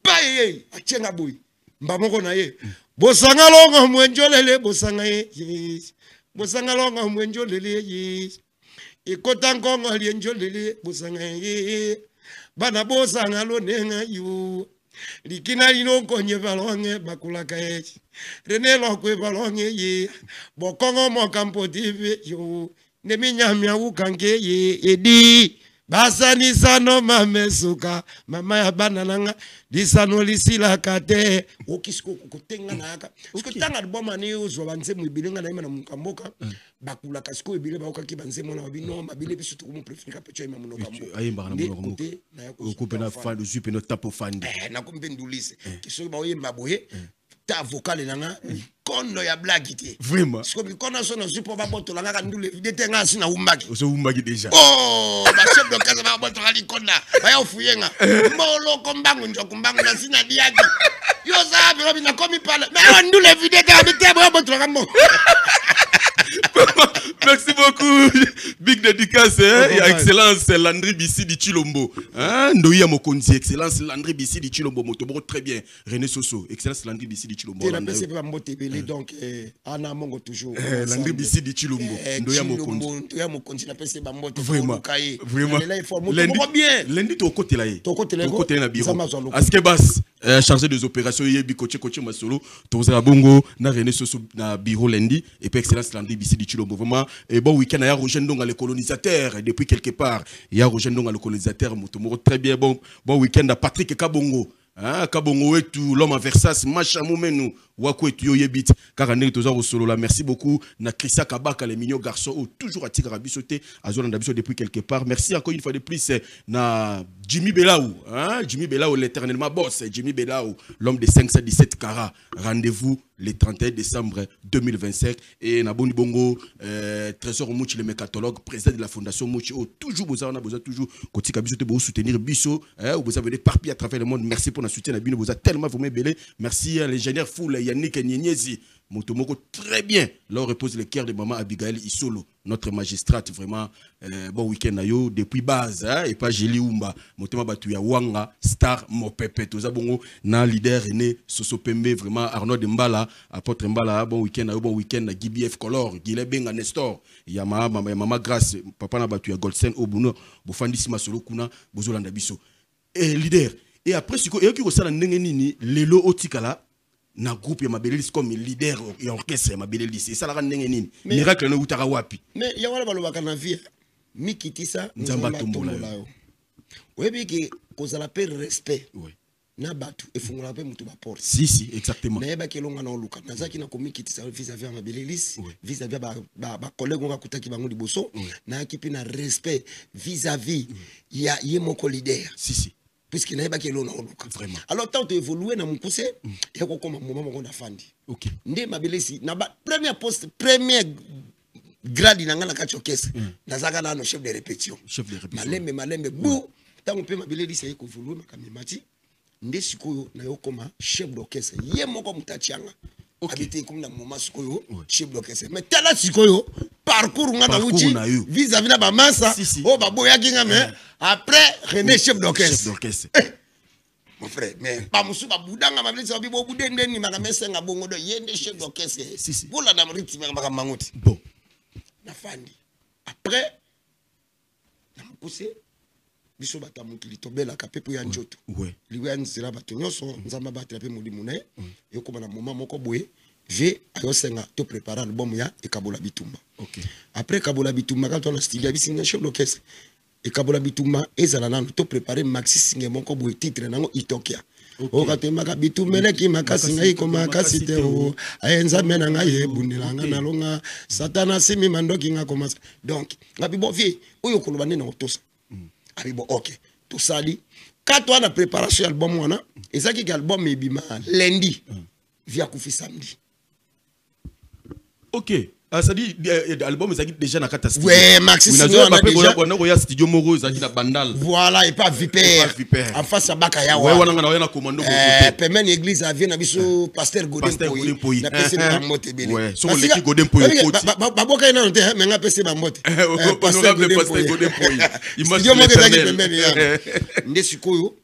Speaker 1: baye achenga boy mbamoko na ye bosanga longo mwenjolele bosanga ye bosanga longo mwenjolele ye ikota nkongo lienjolele bosanga ye bana bosanga lonenga yu likina lino konye balonge bakulaka ye rene lokwe balonge ye bokongo mokampo dive yo neminyamya ukange ye edi basani sano mamesuka mama ya bana nanga disano lisila kate okisiko kutenga naka usko tanga boma ni uzwa banze mubilinga na imana mukamboka bakula kasiko ibile ba okaki banze mona babino mabile bisu tukumu prefika pecho ima muno kambo
Speaker 2: ayimba na muno okupe na fa zupe no tapo fandi
Speaker 1: na kumbe ndulise kiso ba oyemba boye ta vocal nanga kono ya blague te
Speaker 2: vraiment
Speaker 1: parce que kono so na zupo ba boto langa ndule videte nga sina umbaki
Speaker 2: so umbaki déjà
Speaker 1: ba chef de casa ba boto ali kona ba ya ufuyenga mbolo kombangu njokumbangu na sina diaki yo za bi na komi pale mais ndule videte habite ba boto langa mo.
Speaker 2: Merci beaucoup. Big dédicace, excellence Landry Bissi di Chilombo. Ndoya Mokonzi, excellence Landry Bissi di Chilombo. Motoboro très bien. René Soso, excellence Landry Bissi di Chilombo.
Speaker 1: Donc, Anna Mongo toujours.
Speaker 2: Landry Bissi di Chilombo. Ndoya Mokonzi.
Speaker 1: Ndoya Mokonzi, la PC Bambote.
Speaker 2: Vraiment.
Speaker 1: Vraiment.
Speaker 2: Lundi, ton côté là.
Speaker 1: Ton côté là.
Speaker 2: Ton côté là, bureau. Askebas, chargé des opérations, Yebi Koche Masolo. Tozera Bongo, na René Soso, na bureau lundi. Et puis, excellence Landry Bissi di Chilombo. Vraiment. Et bon week-end, il y a Roger Ndonga, le colonisateur. Depuis quelque part, il y a Roger Ndonga, le colonisateur. Motomoro, très bien. Bon week-end à Patrick Kabongo. Kabongo et tout, l'homme à Versace, Macha Moumenu, Wako et tout, Yebit, Karané, Tozaro Solo là. Merci beaucoup. Na Christia Kabaka, les mignons garçons, toujours à Tigre Abisoté, à Zolan d'Abiso depuis quelque part. Merci encore une fois de plus. Na Jimmy Belaou, Jimmy Belaou, l'éternellement boss. Jimmy Belaou, l'homme de 517 carats. Rendez-vous le 31 décembre 2025. Et Naboni Bongo, Trésor Mouchi, le mécatologue, président de la Fondation Mouchi. Toujours, vous avez besoin, toujours, côté Kabisoté, pour soutenir Bisso. Vous avez des parpilles à travers le monde. Merci pour notre soutien. Vous avez tellement vous m'ébélé. Merci à l'ingénieur Foul, Yannick Nyenyezi. Motomoko, très bien. Là, on repose le cœur de maman Abigail Isolo, notre magistrate. Vraiment, bon week-end à yo, depuis base. Et pas Géli Oumba. Motoma Batouya Wanga, Star Mopepe. Toza Bongo, na leader René Soso Pembe. Vraiment, Arnaud Mbala, apôtre Mbala. Bon week-end à yo, bon week-end à GBF Color, Guilé Benga Nestor. Ya Mama Grace, Papa na Batouya Goldsen Obuno, Bofandi Sima Solo Kuna, Bozolanda Bisso. Et leader. Et après, si vous avez dit Lelo Otikala, na groupe ya Mabelelis comme leader et orchestre ya Mabelelis. Et ça, la nini. Miracle na utara wapi.
Speaker 1: Mais il y a wala balobaka na vie. Mikitisa,
Speaker 2: Nzamba tombola.
Speaker 1: Webi ki kozala pe respect. Na batu e fungola pe mutu ba porte.
Speaker 2: Si, exactement.
Speaker 1: Na yeba ke longa na oluka. Nazaki na komikitisa vis-à-vis Mabelelis, vis-à-vis ba collègue nga kutaki bango liboso, na kipi na respect vis-à-vis ya yemoko leader.
Speaker 2: Si.
Speaker 1: Puisqu'il n'a pas que l'on a vraiment. Alors, tant d'évoluer dans mon poussé, il y a comme un moment où on a fandi.
Speaker 2: Ok.
Speaker 1: Ndé ma belle ici, premier poste, premier grade dans la cachocaisse. Dans un chef de répétition.
Speaker 2: Chef de répétition.
Speaker 1: Malembe, bou. Tant on peut ma belle ici, il faut évoluer ma camémati. Ndé sikoyo na yo comme chef d'orchestre. Yé mon comme tatianga. Habité comme dans moment sikoyo, chef d'orchestre. Mais tel sikoyo, parcours ngana wuchi vis-à-vis na ba massa. Oh ba boya kinga mais après René chef d'orchestre.
Speaker 2: Chef d'orchestre.
Speaker 1: Mon frère, mais pas moussou ba boudanga ma blesse obi bo boudende ni ma mesenga bongo do yende chef d'orchestre. Pour la dame rythme ma manguti.
Speaker 2: Bon.
Speaker 1: Na fandi. Après na poussé biso batamukili tobela ka pepo ya njoto. Liwe nzira bato nyonso nzamba batela pe moli munaye yo koma na moment moko boye je ayosenga to préparer album ya Ekabola Bitumba.
Speaker 2: OK.
Speaker 1: Après Ekabola Bitumba quand on a studio bisinga chef d'orchestre Ekabola Bitumba ezala nanu to préparer maxi singe moko boye titre nango Itokia. Okate maka bitumele ki makasi ngai ko makasi te o ayenza mena ngai ebundilanga na longa satana simi mandoki nga komasa. Donc ngabi bo vie oyo koloba nena otosa. Abi bon, ok. Tout ça dit. Quand on a préparation album wana, et ça qui album ebima lundi, via Koufi samedi.
Speaker 2: Ok. Ah, ça dit, l'album est déjà dans la studio.
Speaker 1: Ouais, Maxi Singer, on a déjà.
Speaker 2: On a studio Moro, ça dit la bandal.
Speaker 1: Voilà, et pas Viper. En face à Bakaya.
Speaker 2: Ouais, on a un commando.
Speaker 1: Permet l'église à Vienne, abisso pasteur Godin Poyi. Na pese ba mote bele.
Speaker 2: Ouais, so on l'équipe Godin Poyi.
Speaker 1: Baboka ina nte, mais nga pese ba mote.
Speaker 2: Pasteur Godin Poyi.
Speaker 1: Studio Moro ezaki pembeni ya. Nde sikoyo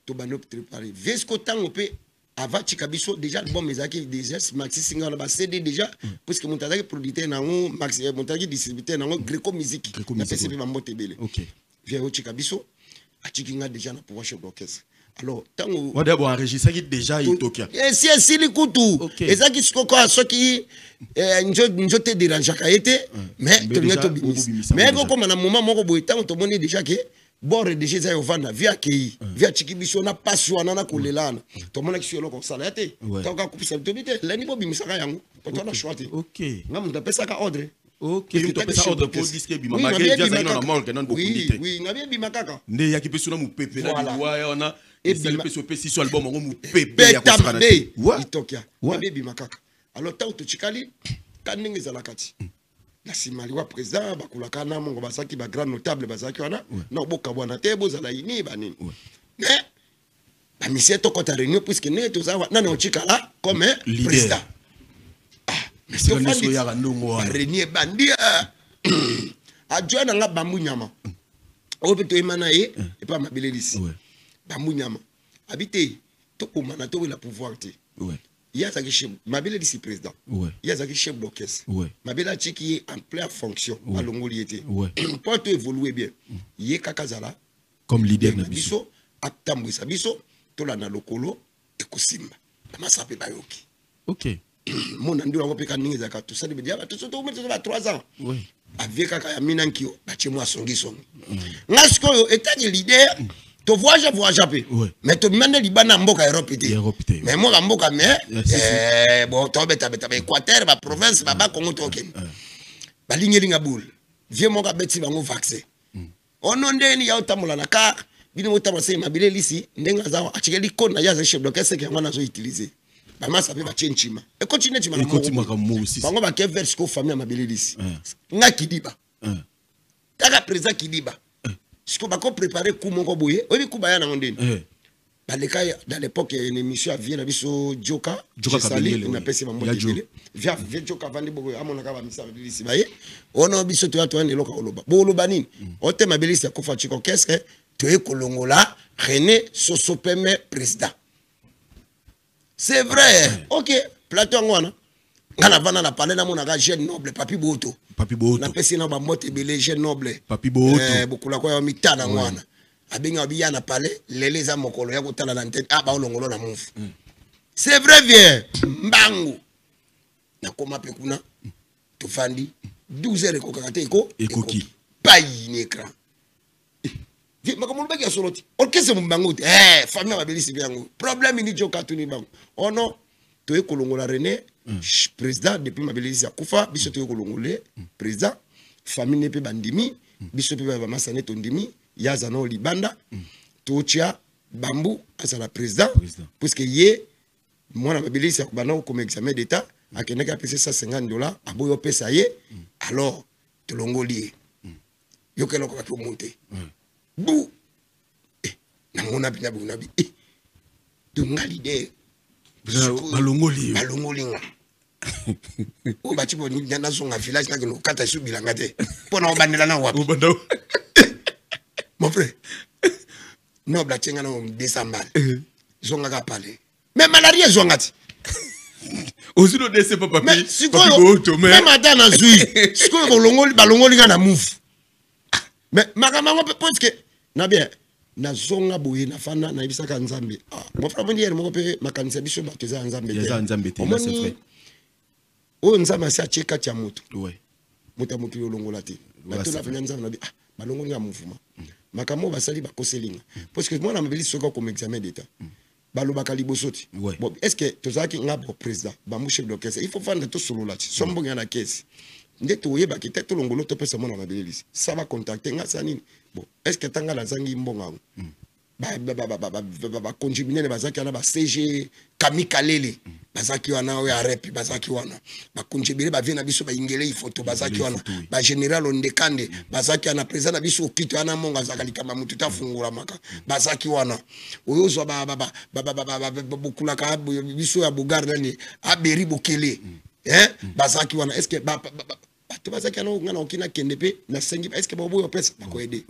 Speaker 1: to bano préparer. Vesco tango pe avant Chikabiso déjà album ezaki déjà Maxi Singer na ba CD déjà parce que montazaki producteur nango Maxi montazaki distributeur nango Greco Music. Na pese ba mote bele. OK. Via Chikabiso a Chikinga déjà na pouvoir chef d'orchestre. Alors, tant que
Speaker 2: on a enregistré déjà il Tokyo.
Speaker 1: Et si les couteaux. Et ça qui se coque ce qui nous te dérange à été mais tu n'es pas mais comme à un moment mon boy tant to moni déjà que bord déjà ça vendre via qui via Chikibiso na passion na kolelana to mona qui sur le comme ça là té tant ka couper ça te bité là ni bobi misaka yango to na choisi. OK. Ngam ndape ça ka ordre. OK, tu peux ça ordre pour disque bima magé déjà ça non manque non beaucoup d'ité. Oui, ngabi bima kaka. Ndé ya ki pe suna mu pepe là di on a et ça le pe so pe si sur album on mu pepe ya ko sana. Ouais. Tokyo. Ngabi bima kaka. Alors tant to chikali kaningi za lakati. La simali wa président bakulaka na mongo basaki ba grand notable basaki wana na boka bwana te bozala ini banini. Mais ba mission to kota réunion puisque ne to za na no chikala comme président. Monsieur Renier Bandia adjoint nga Bambu Nyama obeto emana et pas Mabelelisi Bambu Nyama habité to komana to la pouvoir te il y a ça qui chef Mabelelisi président il y a ça qui chef d'orchestre Mabela qui est en pleine fonction à Longoli était pour te évoluer bien il est kakazala comme leader na biso atambo sabiso to la na lokolo et kosimba ma sape bayoki. OK. Mon andi wango peka ningi zaka tout ça dia ba tout ça to mettre 3 ans oui avec kaka ya minankio ba che moi songi songi ngasko yo état de leader to voyage pe mais to mande libana mboka Europe te mais moi mboka mais bon to beta Équateur ba province ba Congo token ba lingelinga boule vie mo ka beti bango vaccin ono ndeni ya utamula na ka bino utamula sai Mabelelisi ndenga zawo achikeli kona ya chef d'orchestre ke ngwana zo utiliser. Bama sape ba chenchima. Et continue tu mala. Continue comme moi aussi. Bango ba ke vers ko famille Mabelelisi. Nga Kidiba. Taka président Kidiba. Siko ba ko préparer coup moko boye. Obi coup ba ya na ngondeni. Ba le kai dans l'époque une émission à Vienne biso Joka Sali na pesi mambo tebele. Via Joka vandi bogo amona ka ba misa Mabelelisi baye. Ono biso to to ande loka oloba. Bo oloba nini? Ote Mabelelisi ko fa chiko qu'est-ce que tu es kolongola René Sosopeme président. C'est vrai. OK. Plateau ngwana. Ngana vana na parler na mona ga jeune noble Papi Boto. Papi Boto. Na pesi na ba mote belé jeune noble. Papi Boto. Bokula ko ya mitana ngwana. Abenga biya na parler lele za mokolo ya kotala na ntete aba olongolo na mufu. C'est vrai bien. Mbangu. Na koma pe kuna. Tofandi 12 heures ko kakate ko. Ekoki. Payi ni écran. Makamulubaki ya soloti. Orkese mbangu te. Famille Mabelelisi biango. Problème ni Joka tuni bango. Ono to ekolongola René président depuis Mabelelisi akufa biso to ekolongole président famille ne pe bandimi biso pe ba masane tondimi yaza no libanda to chia Bambu asala président puisque yé mwana Mabelelisi akubana comme examen d'état akeneka pesa $150 aboyo pesa ye alors to longoli yokelo ko to monter bou na mona bina bunabi dunga leader balongoli nga o bati bo ni na zonga village na kino kata su bilanga te pona o bandela na wapi mon frère no bla chenga na 200 balles zonga ka parler mais malaria zonga ti aussi no dese papa papi Boto mais madame na zui siko balongoli nga na move mais makamanga parce que na bien na zonga boye na fana na ibisaka nzambe mon frère mon hier moko pe makanisa biso ba teza nzambe te ya nzambe te c'est vrai o nzambe sa cheka tia moto ouais moto yo longola te na to na fanya nzambe na bi balongoli ya mouvement makamo basali ba koselinga parce que moi na Mabelelisi soka comme examen d'état balobaka libosoti bon est-ce que tozaki ngabo président ba mu chef d'orchestre il faut fanda to solo là sombo ngana caisse nde to yeba ki te to longolo to pesa mona Mabelelisi ça va contacter nga sanini bon est-ce que tanga la zangi mbonga ba conjuminer ne bazaki na ba CG Kamikalele bazaki wana oyo arepi bazaki wana bakunjebele bavie na biso baingele ifoto bazaki wana bagénéral ondekande bazaki wana président na biso okito wana monga azaka likamba mutu tafungulamaka bazaki wana oyo ozwa bokulaka biso ya bogar nani aberi bokele bazaki wana est-ce que bato bazaki wana ngana okina kende pe na sengi est-ce que baboyo pesa bakoyede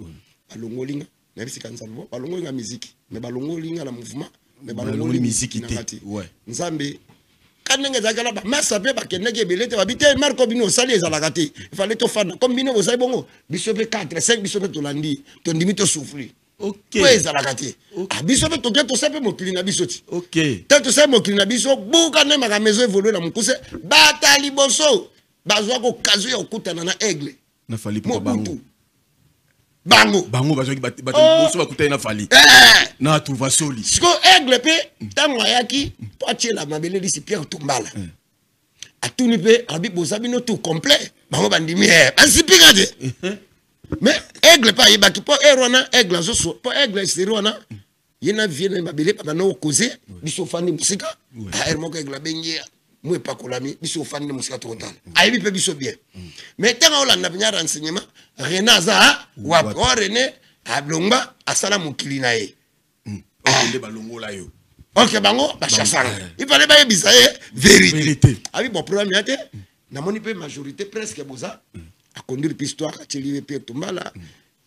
Speaker 1: balongolinga na bisika nzambo balongolinga musique mais balongolinga na mouvement mais balongoli musique te ouais nzambe kanenge zakala ba masa pe bakendeke belete babite marco bino sali ezalaka te il fallait to fana comme bino bozali bongo biso pe 4 5 biso pe tolandi to ndimi to souffrir ok ouais ezalaka te biso pe to ke to sape mokili na biso ti ok to sape mokili na biso buka ne maka maison évoluer na mukuse batali boso bazwa ko kazu ya okutana na aigle
Speaker 2: na fali pour bango
Speaker 1: bango
Speaker 2: bazwa ki boso bakutana na fali na trouva soli
Speaker 1: siko aigle pe tango ayaki po atiela mabele lisi Pierre Tumbala atuni pe abi bozabino tout complet bango bandimi ansipika te mais aigle pa yebaki po erona aigle azoso po aigle serona yena vienne mabele pa na okoze biso fandi musika moko aigle bengia moi pas kolami biso fandi musika total ayebi pe biso bien mais tango olanda bnya renseignement renaza wa René ablongba asala mokili na ye
Speaker 2: okende balongola yo
Speaker 1: ok bango bachasanga il fallait ba yebisa vérité abi bon problème yate na moni pe majorité presque boza a conduire histoire a teli pe Tumbala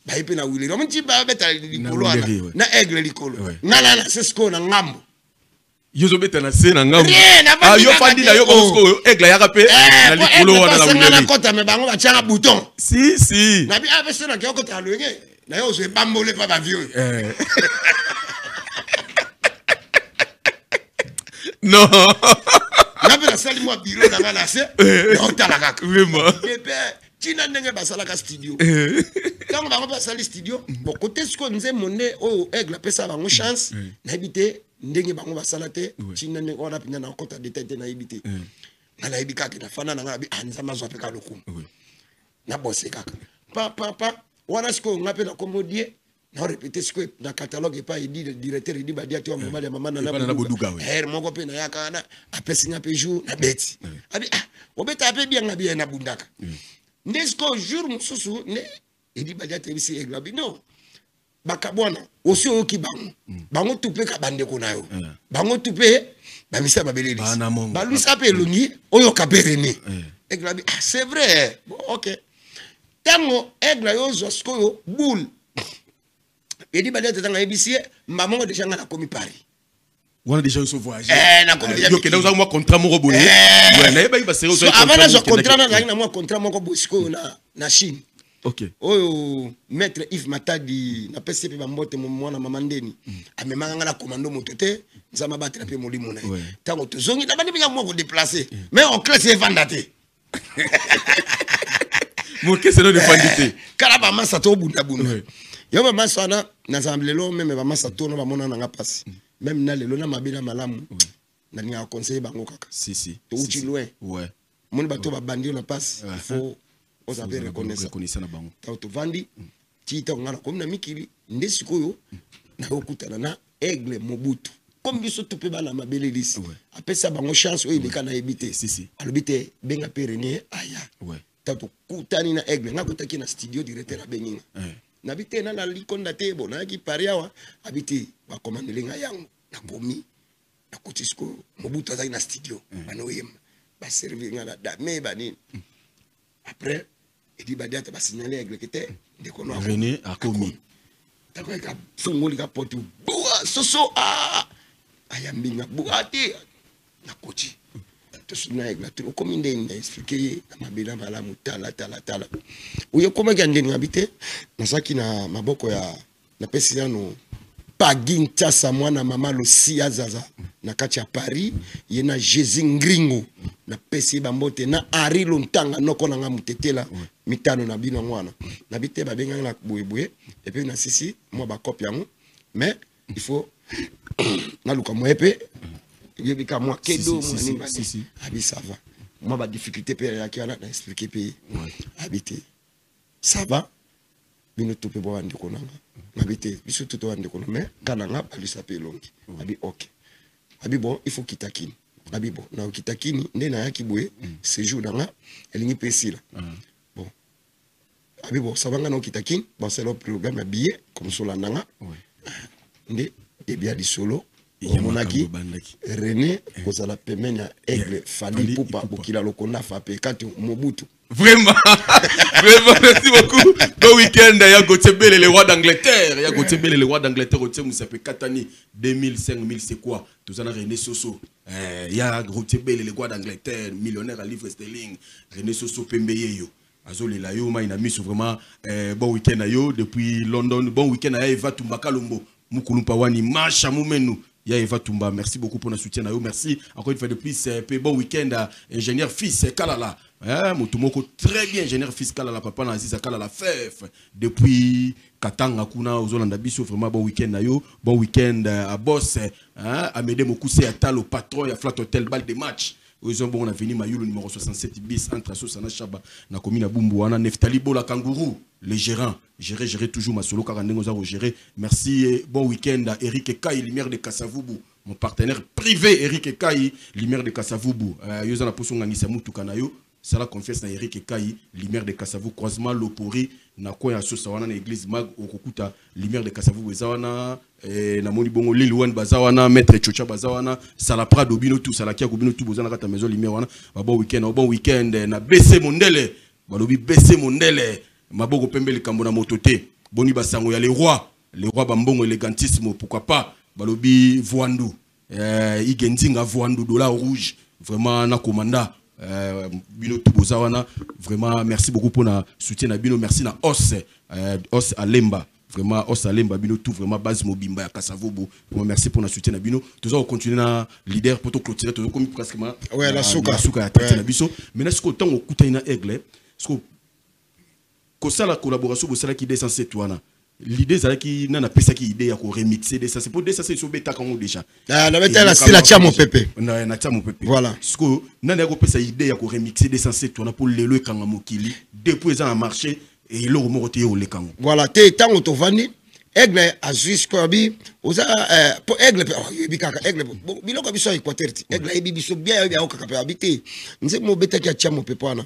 Speaker 1: ba yepe na wili on dit ba beta likolo na aigle likolo ngala c'est ce qu'on a ngambo
Speaker 2: yozo beta na se na ngambo yo fandi na yo ko aigle yaka pe na likolo wana la wili
Speaker 1: na kota me bango ba tianga bouton
Speaker 2: si
Speaker 1: na bi avese na ko ta lwenge na yo zo bambole pa ba vieux
Speaker 2: non
Speaker 1: na bela sali mo bureau na ngana se no tala kaka
Speaker 2: vraiment
Speaker 1: bébé tina ndenge basala ka studio quand bango basali studio bon côté ce qu'on nze monde o aigle pesa bango chance na habité ndenge bango basala te tina ndenge on a pina na kota détail na habité ala ibika ke na fana na ngabi anza mazwa pe ka lokumu na bosse kaka pa wana ce qu'on appelle commodie na répéter ce que na catalogue pas il dit le directeur il dit ba dia to mama ya mama na boduga moko pe na yaka na apesinga pe jour na beti abi obeta pe bien ngabi na bundaka ndesko jour mususu ne il dit ba dia te bisi eglabi non bakabwana osi oki bango tupe ka bande ko na yo bango tupe ba misa babeleli ba luisa pe longi oyo kapereni eglabi c'est vrai bon OK tango egla yo zosko yo boule et dit badia tanga ebisie maman déjà na komi Paris
Speaker 2: wana déjà so voyage
Speaker 1: na komi déjà
Speaker 2: yo kenda mo contrat moko boné ouais na yeba sérieux
Speaker 1: so avant na contrat na mo contrat moko bosiko na Chine
Speaker 2: OK
Speaker 1: oyo maître Yves Matadi na PCP ba mbote mo mwana mama ndeni amemanga na commando motote nzama batela pe molimo na tango tozongi na bandi binga mo déplacer mais on classe vandate
Speaker 2: mo kese no de vandite
Speaker 1: kala ba masa to bunda yo ba masana na zamblelo même ba masa to no ba mona nga passe même na lelo na mabila malamu na ni conseiller bango kaka
Speaker 2: si
Speaker 1: to uti loin
Speaker 2: ouais
Speaker 1: mon bato ba bandi na passe il faut on avait reconnaître
Speaker 2: na bango
Speaker 1: to vandi ti to ngana comme na mikili ndesiko yo na okutana na aigle Mobutu comme biso to pe bana mabele lisi apesa bango chance o ileka na ebité
Speaker 2: si
Speaker 1: alobite benga perene aya
Speaker 2: ouais
Speaker 1: tato kutani na aigle ngakutaki na studio directeur abenginga nabite na likonda tebo na ki pariawa abiti ba commandele nga yango na komi na kotisko Mobutu azali na studio banoyem ba servir nga na dame bani après il dit badia ta ba signaler aigle kete de kono
Speaker 2: René a commis
Speaker 1: takwa ka fungoli ka potu bua soso ayambi nga buati na koti to suna aigle to komi ndeni expliquer na mabela malamu tala uyo koma ngandeni ngabite nasaki na maboko ya na pesi yano paginta sa mwana mama losi azaza na kati ya Paris yena Jésus Ngringo na pesi bambote na Ari Lontanga noko na nga mutetela mitano na bino ngwana na bite ba benga na boyeboye et puis na sisi moi ba copie yango mais il faut na luka moepe yebika moi kedo moi si abi ça va moi ba difficulté pe ya kiana na expliquer pe habiter ça va bino tope bo andi ko nanga mabite biso toto andi ko mais kana nga balisa pe longi abi OK abi bon il faut quitter kini Abibo na okitakini nde na yaki boye séjour nanga elingi pesila bon abibo sabanga na okitakini ba c'est le programme billet comme sur la nanga nde debia di solo monaki René kozala pemene ya aigle fali pupa bokila lokonda fa pe kati Mobutu.
Speaker 2: Vraiment, vraiment, merci beaucoup. Bon week-end, il y a Gauthier le roi d'Angleterre. Il y a Gauthier le roi d'Angleterre. Il s'appelle Katani 2000, 5000, c'est quoi? Tout ça, René Soso. Il y a Gauthier le roi d'Angleterre, millionnaire à livre sterling. René Soso Pembeyeyo. Azoli la yo, il a mis vraiment bon week-end à yo depuis London. Bon week-end à Eva Tumba Kalombo. Mukulumpawani, Macha Moumenu. Ya Eva Tumba, merci beaucoup pour notre soutien. Merci encore une fois de plus. Bon week-end à ingénieur fils Kalala. Motumoko très bien ingénieur fils Kalala papa Naziza Kalala Fef depuis Katanga kuna Ozolanda biso vraiment bon week-end à yo. Bon week-end à boss Amédée Mokuse Atalo patron ya Flat Hotel bal de match. Ils ont bon avenue Mayulu numéro 67 bis entre Sosana Chaba na commune Bumbu wana Neftali Bola Kangourou les gérants gérer toujours ma solo karandengo za gérer. Merci bon week-end à Eric Ekai Lumière de Kasavubu mon partenaire privé Eric Ekai Lumière de Kasavubu yo za na poso ngangisa mutu kanayo ça la confiance na Eric Ekai Lumière de Kasavubu croisement Lopori na ko ya sosa wana na église mag okokuta Lumière de Kasavubu zawana na moni bongo Lilouane bazawana maître Chocha bazawana Salapra Dobino tout Salakia Gobino tout bozana kata maison Lumière wana bon week-end na BC Mondele balobi BC Mondele maboko pembele kambo na mototé boni basango ya les rois bambongo élégantissimo pourquoi pas balobi Voandu Igendinga Voandu dollar rouge vraiment na commanda bino tubozawana vraiment merci beaucoup pour na soutien na bino merci na os Alemba vraiment os Alemba bino tout vraiment base mobimba ya Kasavubu merci pour na soutien na bino toujours continuer na leader pour to clôturer to comme presque
Speaker 1: ouais la souka
Speaker 2: ya tete na biso maintenant ce que tant okuta ina aigle ce que ça la collaboration bosala qui descend cette toana l'idée c'est qui nana pesa qui idée ya ko remixer des ça c'est pour des ça c'est so beta kango déjà
Speaker 1: ah la beta la style la tia mon pépé
Speaker 2: na tia mon pépé
Speaker 1: voilà
Speaker 2: ce que nana ko pesa idée ya ko remixer des ça cette toana pour lelo kanga mokili depuis ça a marché et le remonter au le kango
Speaker 1: voilà te tango to vandi aigle a jusqu'à bi oza pour aigle bikaka aigle biloko biso équateur aigle e biso bien ya okaka pe habiter nze mo beta ki tia mon pépé wana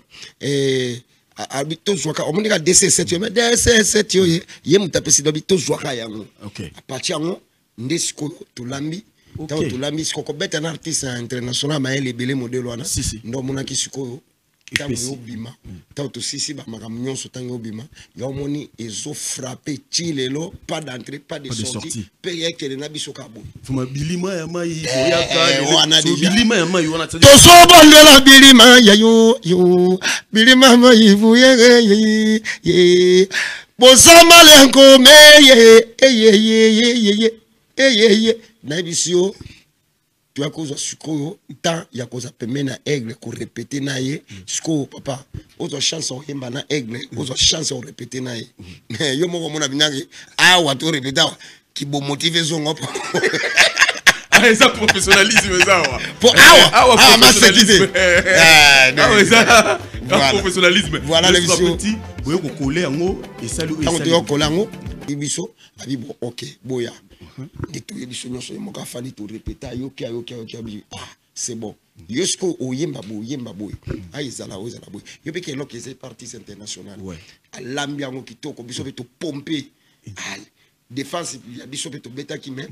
Speaker 1: habito zwaka omonika DC7 mais DC7 yo ye mutapesi habito zwaka yango
Speaker 2: OK
Speaker 1: a partir yango ndesiko tulambi tango tulambi siko ko beta na artiste international maele belé modèle wana ndo monaki siko tango yo bima tango to sisi ba makamnyo so tango bima yo moni ezo frapper chilelo pas d'entrée pas de sortie paye que na biso kabo
Speaker 2: fuma bilima ya mai ya ka bilima ya mai wana
Speaker 1: to so bondela bilima ya yo bilima mai vuye ye bosama lenko me ye na bisio tu as cause suko tant ya cause pemena aigle ko répéter na ye suko papa autre chance on yemba na aigle autre chance on répéter na ye mais yo moko mona binaki wa to répéter qui bo motiver zongo
Speaker 2: ah ça professionnalisme ça
Speaker 1: pour ma sécurité
Speaker 2: ça professionnalisme
Speaker 1: voilà les visions
Speaker 2: boyo ko coller ngo et salut
Speaker 1: et salut ko coller ngo ibiso abi bon OK boya de tout les solutions sur mon café to répéter yoki c'est bon yosko oyemba boy aizala boy yo peke loke c'est partie internationale à l'ambiance kitoko biso to pomper défense ya biso to beta ki mais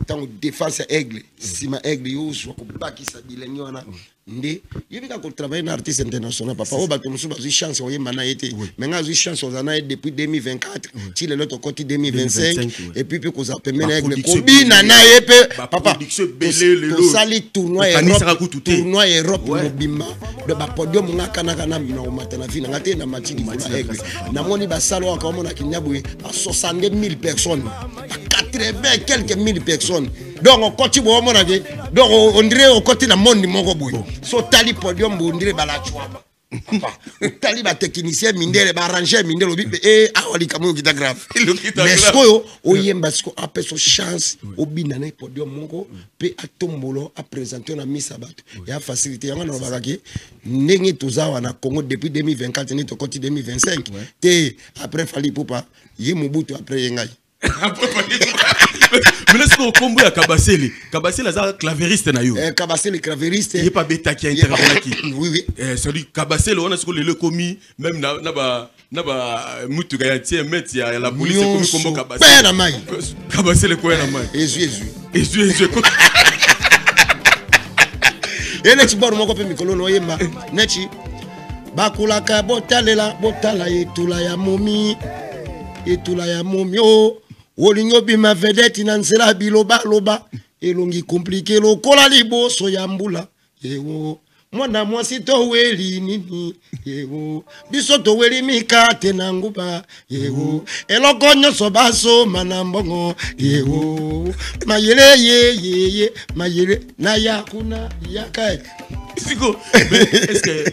Speaker 1: tant défense aigle sima aigle yo so ko bakisa bilengi wana nde yebika ko travailler na artiste international papa o bato musu bazi chance oyemba na été mais ngazi chance ozana depuis 2024 ti le loto côté 2025 et puis ko za pemena aigle ko bina na yepe papa to sali tournoi Europe mobimba de ba podium ngaka na kana bina o matana vina ngate na matini na aigle na moni ba salo ka mona kinyabu à 60,000 personnes à 80 quelques mille personnes donc on continue au monde donc on dirait au côté la monde moko boy so tali podium on dirait bala chwaba tali ba technicien mindele ba arranger mindele bi awali kamu kita grave mais sko o yemba sko après so chance au binana podium moko pe atombolo a présenter na misabato ya facilité yanga na bakaki ndenge tozawa na Congo depuis 2024 ni to côté 2025 te après fali popa ye Mobutu après yengai
Speaker 2: Mais est-ce qu'on combo à Kabasele? Kabasele est clavériste na yo.
Speaker 1: Kabasele clavériste.
Speaker 2: Il est pas bêta qui intervient qui.
Speaker 1: Oui oui.
Speaker 2: C'est dit Kabasele on a ce que le commis même na mutu garantie mettre ya la police comme combo Kabasele.
Speaker 1: Ben na mai.
Speaker 2: Kabasele quoi na mai.
Speaker 1: Jésus. Et nechi bor moko pe mikolo no yemba. Nechi bakula ka botalela botala etula ya momi. Etula ya momi o. Olingo bima vedette na nzela biloba loba. Elongi compliqué lokola liboso ya mbula. Ewo. Mwana mwasi to weli nini. Ewo. Biso to weli mikate na nguba. Ewo. Eloko nyoso baso manambongo. Ewo. Mayele ye. Mayele na yakuna yakai.
Speaker 2: Siko. Est-ce que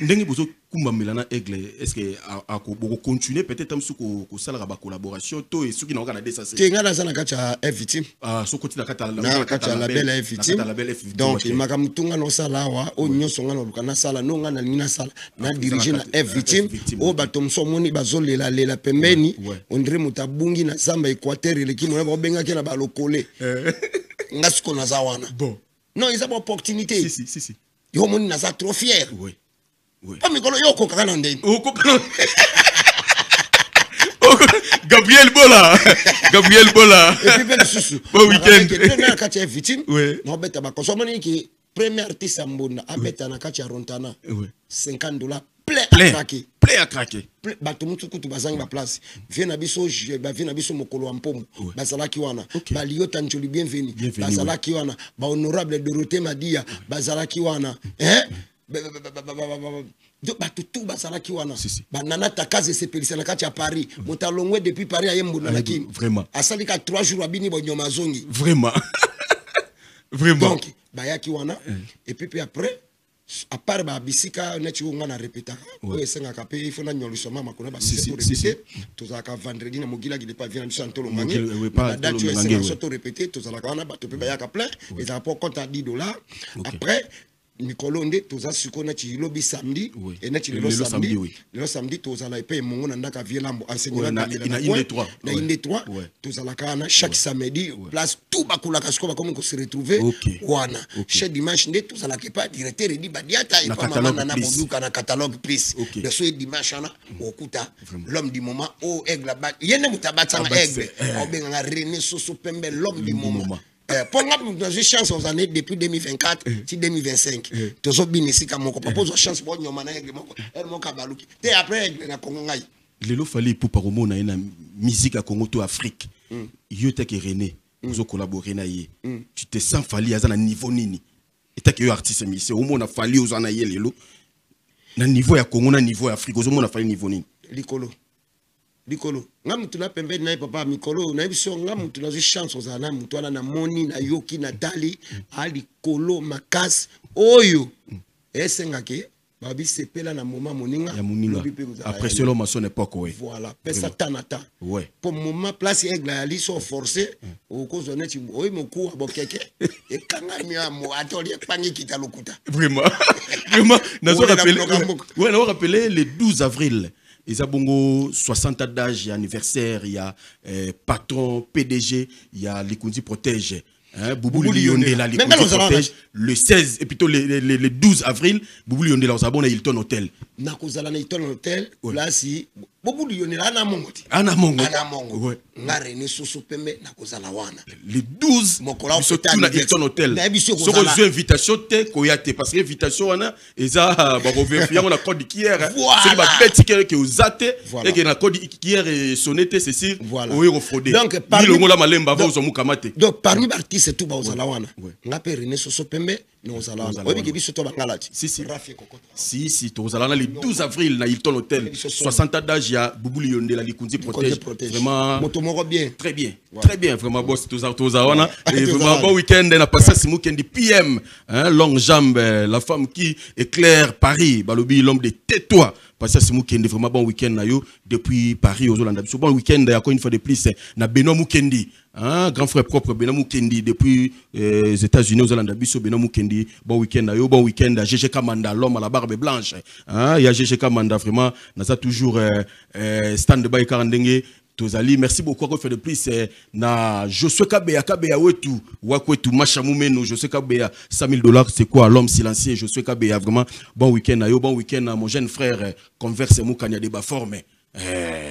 Speaker 2: ndenge bozo kumba melana aigle est-ce que a continuer peut-être am suko ko sala ba collaboration to et suki na ka na desa c'est
Speaker 1: tenga na sana kacha victime
Speaker 2: so koti na kata
Speaker 1: la belle victime donc makamutunga no sala wa o nyoso ngana lukana sala no ngana nina sala na diriger na victime o batom so moni bazolela lela pembeni ondre mutabungi na samba Équateur le kimo na benga ke na ba lokole ngasiko na zawana
Speaker 2: bon
Speaker 1: non ils ont opportunité
Speaker 2: si
Speaker 1: yo moni na za trop fier
Speaker 2: oui
Speaker 1: pas mikolo yo ko kaka ndeni
Speaker 2: Gabriel Bola et
Speaker 1: puis ben susu
Speaker 2: bon week-end
Speaker 1: na kacha victime no beta ba konsomoni ki premier artiste mbona abeta na kacha rontana $50
Speaker 2: plein à craquer
Speaker 1: bato mutu kutu bazangi ba place viens na biso mokolo wa mpomo bazalaki wana ba liota njoli bienvenue bazalaki wana ba honorable Dorothée Madia bazalaki wana bato tout bazalaki wana banana takaze sepelisa na kati ya Paris motalongwe depuis Paris ayembo na kini
Speaker 2: vraiment
Speaker 1: asalika 3 jours abini bonyoma zongi
Speaker 2: vraiment
Speaker 1: donc bayaki wana et puis après à part ba bisika neti ngo na répéta o esenga ka pe il faut na nyoliso mama kona ba c'est pour répéter tous aka vendredi na mogila qui pas vient sur ntolo mangi la date tu esenga surtout répéter tous ala kana ba to pe ba ya ka plein et ça pour compte à $10 après mikolo nde toza siko na ti lobi samedi et na ti le samedi toza la pe mongo na ndaka vielambo enseignement
Speaker 2: na inde
Speaker 1: 3 toza la kana chaque samedi place tout bakula kasiko ba comme ko se retrouver wana chaque dimanche nde toza la ke pas directeur di badiata et pas mama na boduka na catalogue plus de ce dimanche na okuta l'homme du moment au aigle ba yene mutabatanga aigle au benga René Soso Pembe l'homme du moment. Pour nous dans une chance aux années depuis 2024 si 2025 tozo binisi ka moko propose chance bo nyoma na aigle moko moka baluki te après aigle na Congo ngai
Speaker 2: lelo fali pour paromo na ina musique à Congo to Afrique yo te ke René vous collaborer na ye tu te sens fali azana niveau nini et ta ke yo artiste musicien au mona fali ozana ye lelo na niveau ya Congo na niveau ya Afrique ozo mona fali niveau nini
Speaker 1: likolo ngam tuna pembeni na papa mikolo na biso ngam tuna zi chance ozana mutu ana na moni na yoki na dali ali kolo makas oyo esenga ke babi sepela na moment moninga
Speaker 2: après selon ma son époque
Speaker 1: voilà pesa tanata pour moment place aigle ali so forcé au cause honnête oyo moku abokeke e kanga mi amo atoli pangi kita lokuta
Speaker 2: vraiment nazo rappeler le 12 avril. Ils ont 60 ans d'âge, il y a anniversaire, il y a patron, PDG, il y a Likundi Protège. Boubou Lyonde, la Likundi Protège. Le 16, et plutôt le 12 avril, Boubou Lyonde, là, on s'abonne à Hilton Hotel.
Speaker 1: Nakozala na Hilton Hotel, là, si Boubou Lyonde, là, Anamongo.
Speaker 2: Anamongo.
Speaker 1: Na René Soso Pembe, Nakozala wana.
Speaker 2: Le 12, surtout na Hilton Hotel. Sur vos invitations, parce que l'invitation, on a, ils ont vérifié, on a code d'hier. C'est ma bête qui est aux athées, et qui a code d'hier et sonné, c'est sûr, ou est refraudé. Donc,
Speaker 1: parmi les artistes, tout va wana. On a René Soso Pembe, nous allons.
Speaker 2: Si, tu vas le 12 avril, na Hilton Hotel, 60 ans d'âge, il y a Boubou Lyonde, la Likundi Protège. Vraiment. Très bien, vraiment, boss, et vraiment, bon week-end, on a passé ce week-end du PM, longue jambe, la femme qui éclaire Paris, Balobi, l'homme de tais-toi. Parce que c'est week-end, vraiment bon week-end depuis Paris aux Hollandais. Bon week-end, encore une fois de plus, na Benoît Mukendi, grand frère propre Benoît Mukendi depuis les États-Unis aux Hollandais. Benoît Mukendi, bon week-end, à GG Kamanda, l'homme à la barbe blanche. Il y a GG Kamanda, vraiment, on a toujours stand-by 40 dengue. Tozali, merci beaucoup encore fait de plus na Josué Kabea wetu wakwetu machamumeno Josué Kabea $100,000 c'est quoi l'homme silencieux Josué Kabea vraiment bon week-end ayo bon week-end à mon jeune frère Converse Moukania débat formé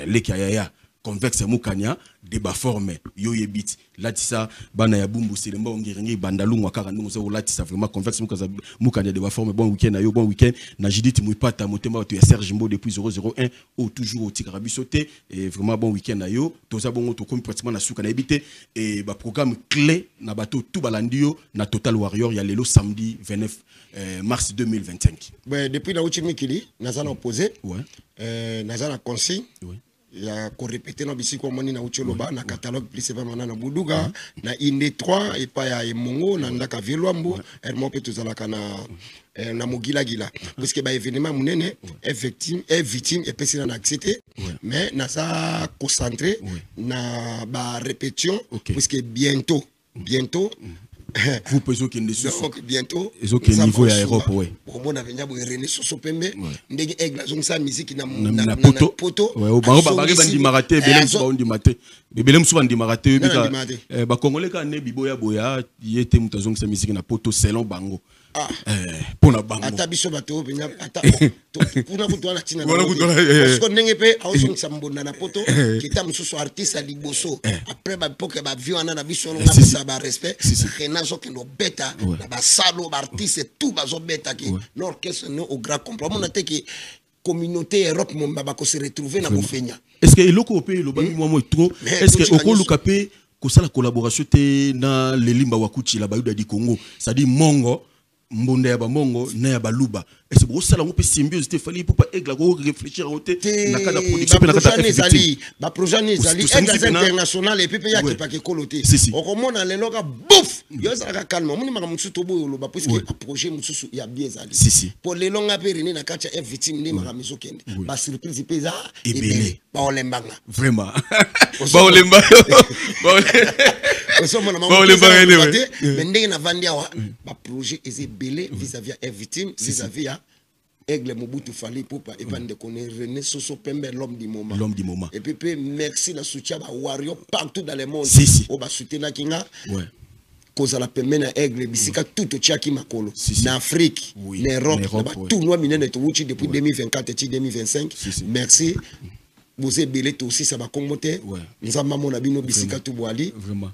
Speaker 2: les kayaya Converse Moukania débat formé yo yebit latisa bana ya bumbu selemba ongiringi bandalu wakara ndungu zo latisa vraiment Converse Moukania débat formé bon week-end ayo bon week-end na Judith Mouipata motema tu ya Serge Mbo depuis 001 au toujours au Tikarabi sauté et vraiment bon week-end ayo toza bongo to comme pratiquement na suka na ebité et ba programme clé na bateau tout balandio na Total Warrior ya lelo samedi 29 mars 2025. Ouais,
Speaker 1: depuis la Uchimi Kili nazana opposé
Speaker 2: ouais
Speaker 1: nazana consigne
Speaker 2: ouais
Speaker 1: ya ko répéter na bisiko moni na ucholoba na catalogue plus vraiment na buduga na inde 3 et pas ya mongo na ndaka vilwambo hermo pe tuzalaka na mogila gila parce que ba événement munene est victime et pesina na accepter mais na ça concentré na ba répétition parce que bientôt
Speaker 2: vous pouvez qui dessus
Speaker 1: donc bientôt
Speaker 2: au niveau à Europe ouais
Speaker 1: on a venu à René Soso Pembe ndenge aigle zong sa musique
Speaker 2: na poto ouais au bango ba bandi maraté belem so bandi maté belem so bandi maraté bika ba congolais ka ne biboya boya yete mutazong sa musique na poto selon bango pona bango
Speaker 1: ata biso bato penya ata kuna kutwana tina parce que ndenge pe awosong sa mbonda na poto kita mususu artiste a liboso après ba poke ba viona na biso na sa ba respect zo kendo beta na basalo artiste tout bazo beta ki l'orchestre no au grand complet on a te ki communauté Europe mon baba ko se retrouver na bofenya
Speaker 2: est-ce que eloko opé lo bami moi trop est-ce que okolo kapé ko sala collaboration te na lelimba wakuchi la bayuda di Congo ça dit mongo mbonda ya ba mongo na ya baluba est-ce que ça la on peut symbiose te fallait pour pas aigle ko réfléchir au te na kada production na kada
Speaker 1: ezali ba projet ni ezali international et puis ya ki pa ke koloté on komona le loka bouf yo za ka calme moni maka mutsu to boyo loba parce que projet mutsu ya bien ezali pour le longa périni na kacha est victime ni maka miso kende ba surprise peza ebele ba olembanga
Speaker 2: vraiment ba olemba
Speaker 1: mais ndenge na vandia wa ba projet ezebele vis-à-vis à victime vis-à-vis à Aigle Mobutu Fali Poupa et Van de connaître René Soso Pembe l'homme du moment.
Speaker 2: L'homme du moment.
Speaker 1: Et puis merci la soutien à Wario partout dans le monde. Au bas soutien la kinga.
Speaker 2: Ouais.
Speaker 1: Cause à la pembe na Aigle bisika tout au Tchaki makolo. Na Afrique, l'Europe, tout noir minene to wuchi depuis 2024 et 2025. Merci. Vous êtes belé aussi ça va commenter. Nous avons mon abino bisika tout boali.
Speaker 2: Vraiment.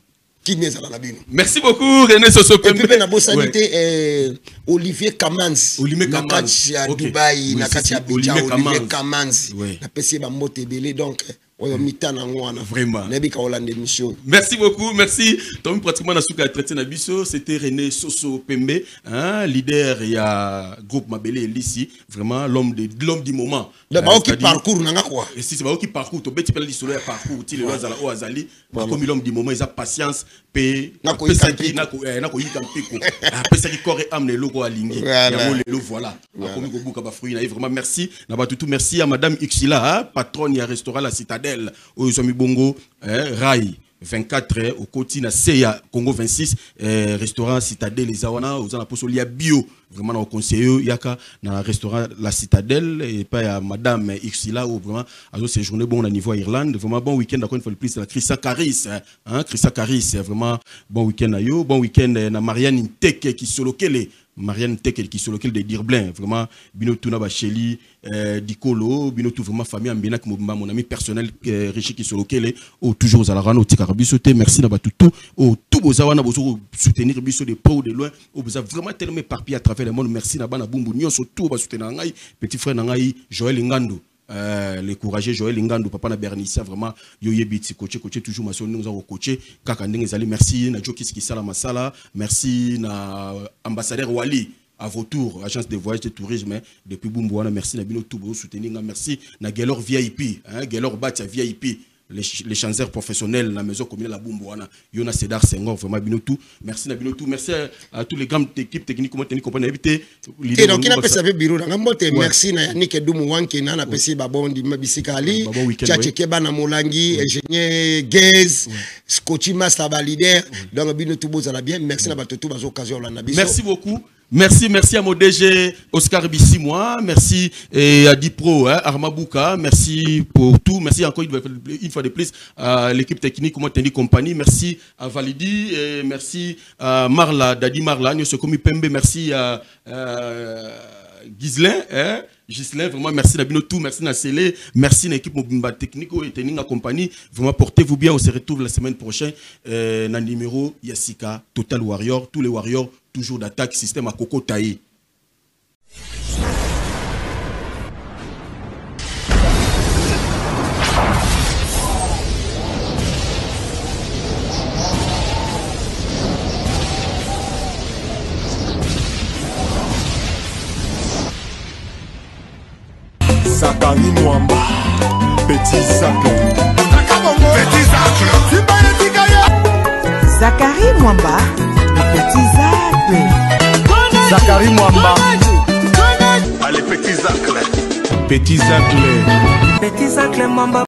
Speaker 2: Merci beaucoup René Soso Pembe.
Speaker 1: Et puis na bosanité Olivier Kamanzi.
Speaker 2: Olivier Kamanzi
Speaker 1: à Dubaï, na kati Abidjan Olivier Kamanzi. Na pesi ba mbote belé donc
Speaker 2: vraiment.
Speaker 1: Merci
Speaker 2: beaucoup, merci. Tom pratiquement na suka traité na biso, c'était René Soso Pembe, hein, leader il y a groupe Mabele Lissi, vraiment l'homme du moment.
Speaker 1: D'abord qui parcourt nanga quoi.
Speaker 2: Et si c'est pas qui parcourt, to beti pela lisolo ya parcours, ti le wazala o azali, comme l'homme du moment, il a patience, pe pesa ki na ko yika mpeko. Pesa ki corps et âme le logo aligné. Voilà. Comme ko buka ba fruit na vraiment merci. Na ba tutu merci à madame Uxila, patronne ya restaurant La Citadelle. Au Zomi Bongo, Rai 24 au côté na Seya Congo 26 restaurant Citadelle les Awana aux Anaposolia bio vraiment au conseiller yaka na restaurant La Citadelle et pas à madame Xila ou vraiment à ce journée bon au niveau Irlande vraiment bon week-end encore une fois le plus la Chrissa Caris hein Chrissa Caris vraiment bon week-end à yo bon week-end na Marianne Teke qui solokele Marianne Tekel qui solo de Dirblin vraiment bino tuna ba Cheli Dikolo bino tout vraiment famille ambena mon ami personnel Richi qui solo kele au toujours à la rano tikarabisote merci na ba tout au tout bozawana bozo soutenir biso de près ou de loin au boza vraiment tellement éparpillé à travers le monde merci na bana bumbu nyonso tout ba soutenir ngai petit frère ngai Joël Ngando les courageux Joël Ngando papa na Bernicia vraiment yo yebiti coacher toujours maso nous avons coaché kaka ndenge zali merci na Jokis qui sala masala merci na ambassadeur Wali à vos tours agence de voyage de tourisme depuis Bumbouana merci na bino tout bo soutenir merci na Gelor VIP hein Gelor Batia VIP les chanseurs professionnels la maison commune la Bumbouana Yona Cédar Senghor vraiment bino tout merci na bino tout merci à tous les grandes équipes techniques comment tenir compagnie éviter
Speaker 1: et donc il a passé avec bureau na mbote merci na Yannick Dumu Wanke na pesi ba bondi mabisikali Tchacheke bana Molangi ingénieur Gez Scotty Master leader donc bino tout bozala bien merci na batoto bazo occasion la na biso
Speaker 2: merci beaucoup Merci à mon DG Oscar Bissimois, merci à Dipro, Armabouka, merci pour tout, merci encore une fois de plus à l'équipe technique, comment t'as dit compagnie, merci à Validi, et merci à Marla, Dadi Marla, nous sommes comme Pembe, merci à Ghislain, Ghislain, vraiment merci Nabino tout, merci Nassele, merci à l'équipe Mobimba technique et technique à compagnie, vraiment portez-vous bien, on se retrouve la semaine prochaine dans le numéro Yassika, Total Warrior, tous les Warriors, toujours d'attaque, système à Coco Taï.
Speaker 3: Zakari Mwamba, Petit Zacle.
Speaker 4: Zakari Mwamba, Petit Zacle.
Speaker 3: Zakari Mwamba. Allez, Petit Zacle. Petit Zacle.
Speaker 4: Petit Zacle Mwamba.